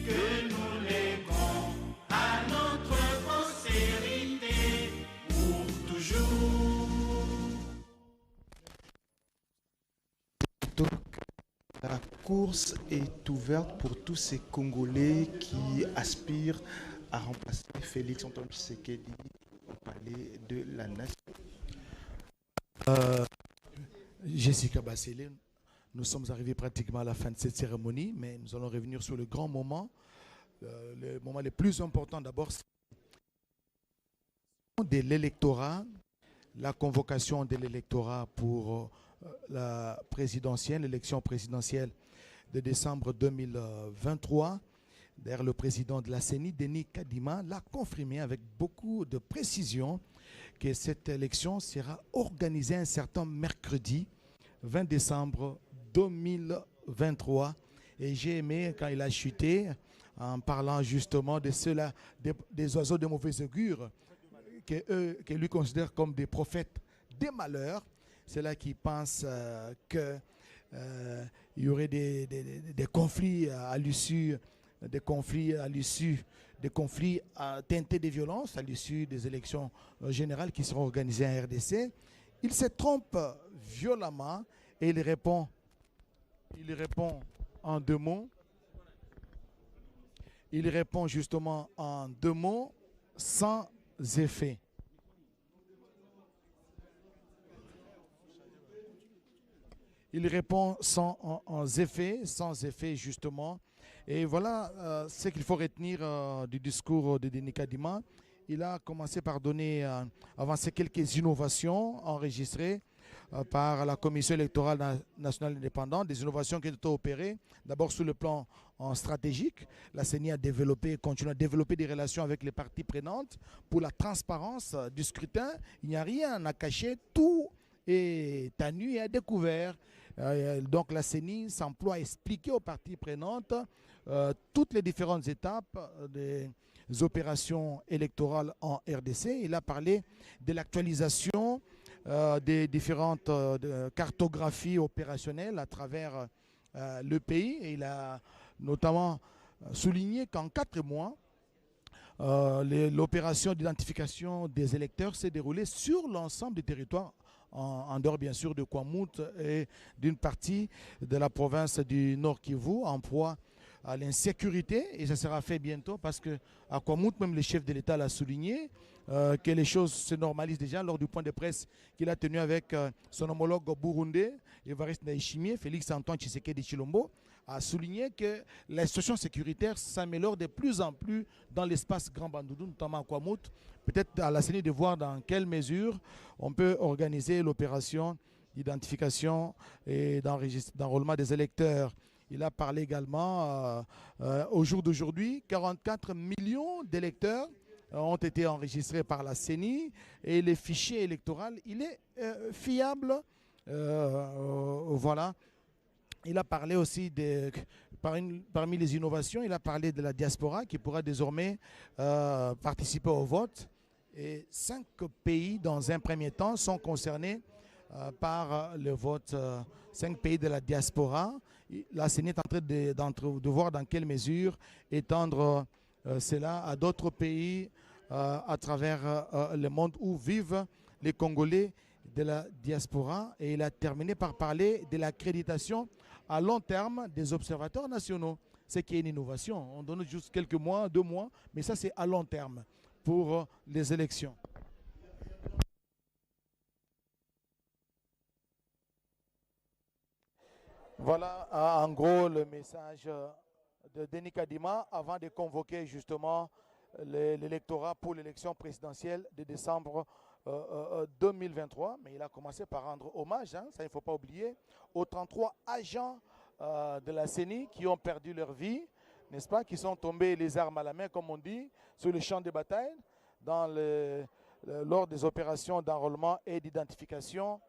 que nous léguons à notre postérité pour toujours. Donc, la course est ouverte pour tous ces Congolais qui aspirent à remplacer Félix Antoine Tshisekedi au palais de la Nation. Jessica Bassélé, nous sommes arrivés pratiquement à la fin de cette cérémonie, mais nous allons revenir sur le grand moment. Le moment le plus important d'abord, c'est de l'électorat, la convocation de l'électorat pour la présidentielle, l'élection présidentielle de décembre 2023. D'ailleurs, le président de la CENI, Denis Kadima, l'a confirmé avec beaucoup de précision que cette élection sera organisée un certain mercredi 20 décembre 2023. Et j'ai aimé quand il a chuté en parlant justement de ceux-là, des oiseaux de mauvais augure que lui considère comme des prophètes des malheurs. Ceux-là qui pensent qu'il y aurait des conflits à l'issue, des conflits teintés de violence à l'issue des élections générales qui seront organisées en RDC. Il se trompe violemment et il répond en deux mots. Il répond justement en deux mots, sans effet. Il répond sans effet justement. Et voilà ce qu'il faut retenir du discours de Denis Kadima. Il a commencé par avancer quelques innovations enregistrées par la Commission électorale nationale indépendante, des innovations qui ont été opérées d'abord sur le plan stratégique. La CENI a continue à développer des relations avec les parties prenantes pour la transparence du scrutin. Il n'y a rien à cacher, tout est à nu et à découvert. Donc la CENI s'emploie à expliquer aux parties prenantes toutes les différentes étapes des opérations électorales en RDC. Il a parlé de l'actualisation des différentes cartographies opérationnelles à travers le pays. Et il a notamment souligné qu'en 4 mois, l'opération d'identification des électeurs s'est déroulée sur l'ensemble du territoire, en dehors bien sûr de Kwamouth et d'une partie de la province du Nord Kivu, en proie à l'insécurité. Et ça sera fait bientôt parce qu'à Kwamouth, même le chef de l'État l'a souligné, que les choses se normalisent déjà lors du point de presse qu'il a tenu avec son homologue burundais, Évariste Ndayishimiye. Félix Antoine Tshisekedi Tshilombo a souligné que la situation sécuritaire s'améliore de plus en plus dans l'espace Grand Bandundu, notamment à Kwamouth. Peut-être à la CENI de voir dans quelle mesure on peut organiser l'opération d'identification et d'enrôlement des électeurs. Il a parlé également, au jour d'aujourd'hui, 44 millions d'électeurs ont été enregistrés par la CENI et les fichiers électoraux, il est fiable. Voilà. Il a parlé aussi parmi les innovations, il a parlé de la diaspora qui pourra désormais participer au vote. Et 5 pays, dans un premier temps, sont concernés par le vote. 5 pays de la diaspora. La CENI est en train de voir dans quelle mesure étendre cela à d'autres pays à travers le monde où vivent les Congolais de la diaspora. Et il a terminé par parler de l'accréditation à long terme des observateurs nationaux. C'est qui est une innovation. On donne juste quelques mois, 2 mois, mais ça c'est à long terme pour les élections. Voilà en gros le message de Denis Kadima avant de convoquer justement l'électorat pour l'élection présidentielle de décembre 2023. Mais il a commencé par rendre hommage, hein, ça il ne faut pas oublier, aux 33 agents de la CENI qui ont perdu leur vie, n'est-ce pas, qui sont tombés les armes à la main, comme on dit, sur le champ de bataille, lors des opérations d'enrôlement et d'identification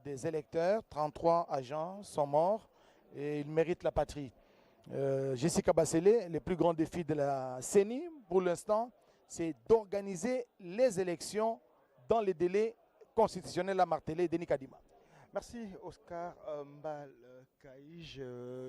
des électeurs. 33 agents sont morts et ils méritent la patrie. Jessica Bassele, le plus grand défi de la CENI pour l'instant, c'est d'organiser les élections dans les délais constitutionnels à marteler. Denis Kadima. Merci Oscar Mbal Kaïj.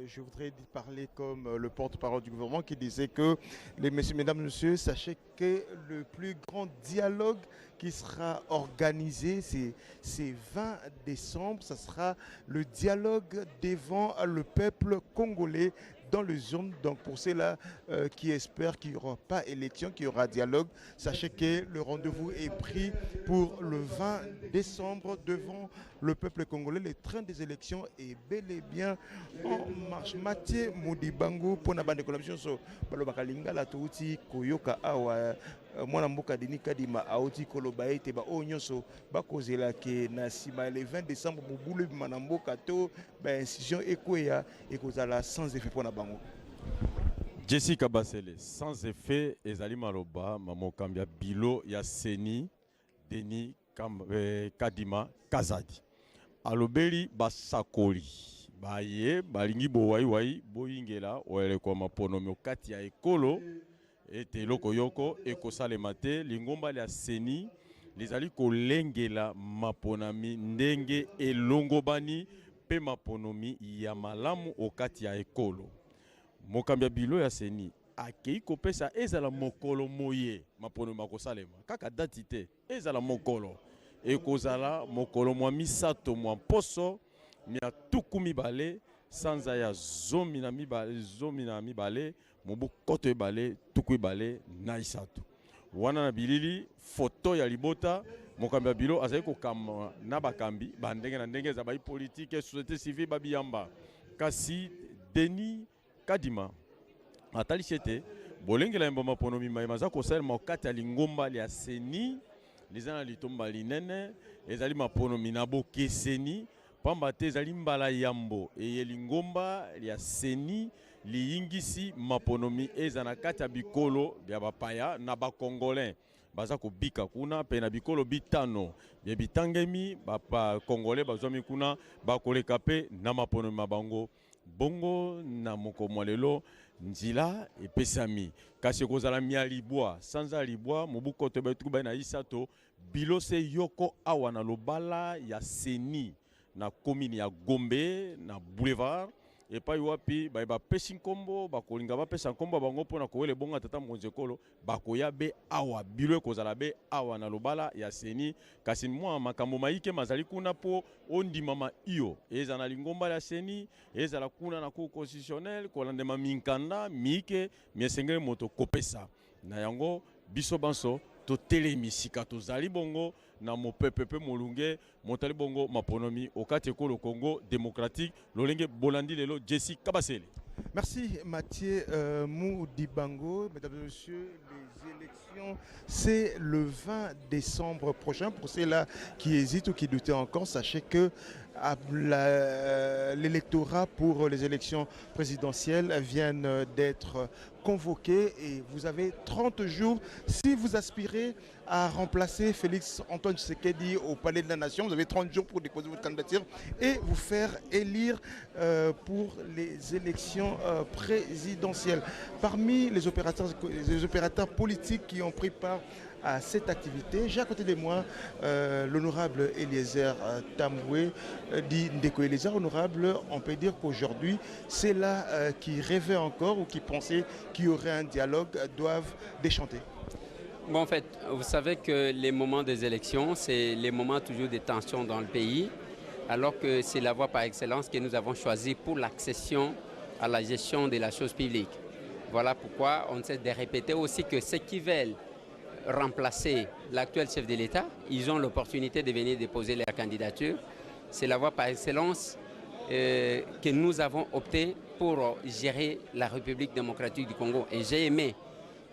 Je voudrais parler comme le porte-parole du gouvernement qui disait que, mesdames, messieurs, sachez que le plus grand dialogue qui sera organisé, c'est 20 décembre, ça sera le dialogue devant le peuple congolais dans les urnes. Donc pour ceux-là qui espèrent qu'il n'y aura pas élection, qu'il y aura dialogue, sachez que le rendez-vous est pris pour le 20 décembre devant le peuple congolais. Le train des élections est bel et bien en marche. Mathieu Moudibango pour la bande de collaboration sur Balobakalinga la touti koyoka awa mwana mboka Denis Kadima aoti koloba ete ba onyonso bakozela ke na sima le 20 décembre bobulu manamboka to ba incision ekoya ekozala sans effet pour na bango. Jessica Bassele sans effet ezali maloba mamokambia bilo ya CENI Denis Kadima Kazadi alobeli basakoli baye balingi bowayi boyingela oyelekwa maponomi okati ya ekolo ete eloko yoko ekosalema te lingomba ya CENI lizali kolengela maponami ndenge elongobani pe maponomi ya malamu okati ya ekolo. Mokambi ya bilo ya CENI akei kopesa ezala mokolo moye maponomi makosalema kaka dati te ezala mokolo ekozala mokolo mwa misato mwa poso mia tuku mibale sanza ya zomi na mibale mobu koto ebale tuku ebale na isato wana na bilili foto ya libota mokambi ya bilo azali kokamba na bakambi bandenge na ndenge za bai politique société civile babiyamba kasi Denis Kadima atalisi ete bolengela yamba maponomi maza kosalema okati ya lingomba ya CENI lizana litomba linene ezali maponomi na bokeseni pamba te ezali mbala yambo eye lingomba ya CENI liyingisi maponomi eza na kati ya bikolo bya bapaya na bakongolais baza kobika kuna pe na bikolo bitano bya bitangemi bapa congolais bazwami kuna bakoleka pe na maponomi mabango bongo na mokomwa lelo nzila epesami kasi kozala mia libwa sanza libwa mobuko to betu ba na isato bilose yoko awa na lobala ya CENI na commune ya Gombe na boulevard epai wapi ba pesi nkombo bakolinga ba pesa nkombo bango pona kowele bonga tata monzekolo bakoya be awa bilo kozala be awa na lobala ya CENI kasi mwa makambo maike mazali kuna po ondimama iyo eza na lingomba ya CENI eza la kuna na cour constitutionnel kolandema minkanda mike miesengele moto kopesa na yango biso banso to telemisika to zali bongo na mopepepe molunge motali bongo maponomi okati ekolo Congo démocratique lolenge bolandi lelo Jessica Bassele. Merci Mathieu Moudibango. Mesdames et messieurs, les élections élections, c'est le 20 décembre prochain. Pour ceux-là qui hésitent ou qui doutaient encore, sachez que l'électorat pour les élections présidentielles viennent d'être convoqués et vous avez 30 jours si vous aspirez à remplacer Félix Antoine Tshisekedi au Palais de la Nation. Vous avez 30 jours pour déposer votre candidature et vous faire élire pour les élections présidentielles. Parmi les opérateurs politiques qui ont pris part à cette activité, j'ai à côté de moi l'honorable Eliezer Tambwe, dit Ndeko Eliezer. Honorable, on peut dire qu'aujourd'hui, c'est là qui rêvaient encore ou qui pensaient qu'il y aurait un dialogue, doivent déchanter. Bon, en fait, vous savez que les moments des élections, c'est les moments toujours de tension dans le pays, alors que c'est la voie par excellence que nous avons choisie pour l'accession à la gestion de la chose publique. Voilà pourquoi on essaie de répéter aussi que ceux qui veulent remplacer l'actuel chef de l'État, ils ont l'opportunité de venir déposer leur candidature. C'est la voie par excellence que nous avons opté pour gérer la République démocratique du Congo. Et j'ai aimé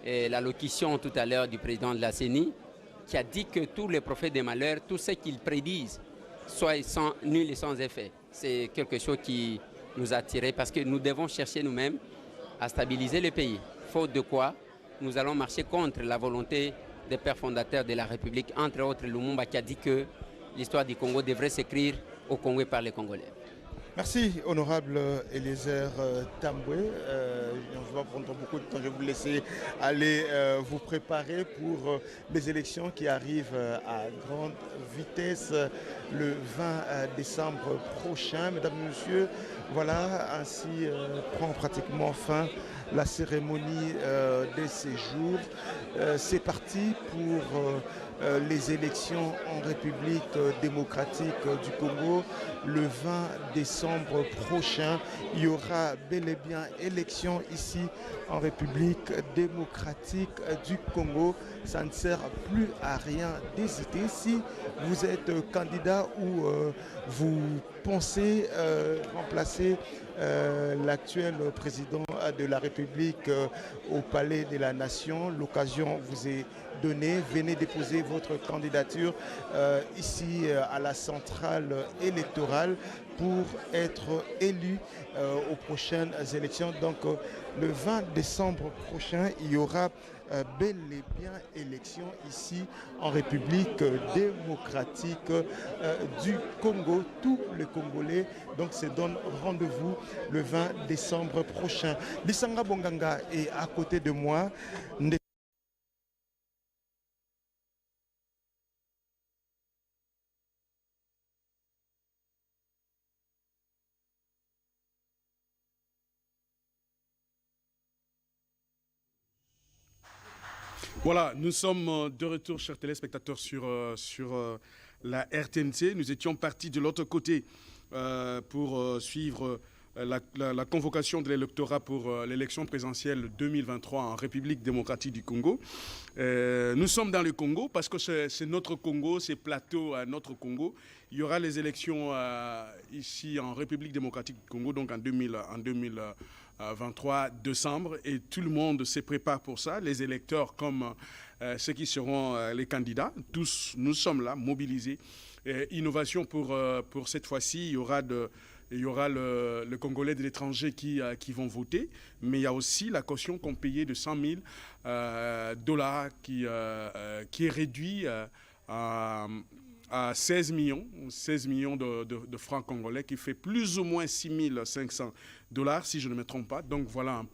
l'allocution tout à l'heure du président de la CENI qui a dit que tous les prophètes des malheurs, tout ce qu'ils prédisent, soient nuls et sans effet. C'est quelque chose qui nous a attirés parce que nous devons chercher nous-mêmes à stabiliser le pays. Faute de quoi, nous allons marcher contre la volonté des pères fondateurs de la République, entre autres Lumumba qui a dit que l'histoire du Congo devrait s'écrire au Congo et par les Congolais. Merci, honorable Eliezer Tambwe. Je ne vais pas prendre beaucoup de temps, je vais vous laisser aller vous préparer pour les élections qui arrivent à grande vitesse le 20 décembre prochain. Mesdames et messieurs, voilà, ainsi prend pratiquement fin la cérémonie des séjours. C'est parti pour les élections en République démocratique du Congo. Le 20 décembre prochain, il y aura bel et bien élection ici en République démocratique du Congo. Ça ne sert plus à rien d'hésiter. Si vous êtes candidat ou vous pensez remplacer l'actuel président de la République au Palais de la Nation, l'occasion vous est donnée. Venez déposer votre candidature ici à la centrale électorale pour être élu aux prochaines élections. Donc le 20 décembre prochain, il y aura bel et bien élection ici en République démocratique du Congo. Tous les Congolais donc se donnent rendez-vous le 20 décembre prochain. Lisanga Bonganga est à côté de moi. Voilà, nous sommes de retour, chers téléspectateurs, sur la RTNC. Nous étions partis de l'autre côté pour suivre la convocation de l'électorat pour l'élection présidentielle 2023 en République démocratique du Congo. Nous sommes dans le Congo parce que c'est notre Congo, c'est plateau à notre Congo. Il y aura les élections ici en République démocratique du Congo, donc en 2023 décembre, et tout le monde se prépare pour ça, les électeurs comme ceux qui seront les candidats. Tous, nous sommes là, mobilisés. Innovation pour cette fois-ci, il y aura le Congolais de l'étranger qui vont voter, mais il y a aussi la caution qu'on payait de 100 000 dollars qui est réduit à 16 millions de francs congolais, qui fait plus ou moins 6 500 dollars, si je ne me trompe pas. Donc voilà un peu.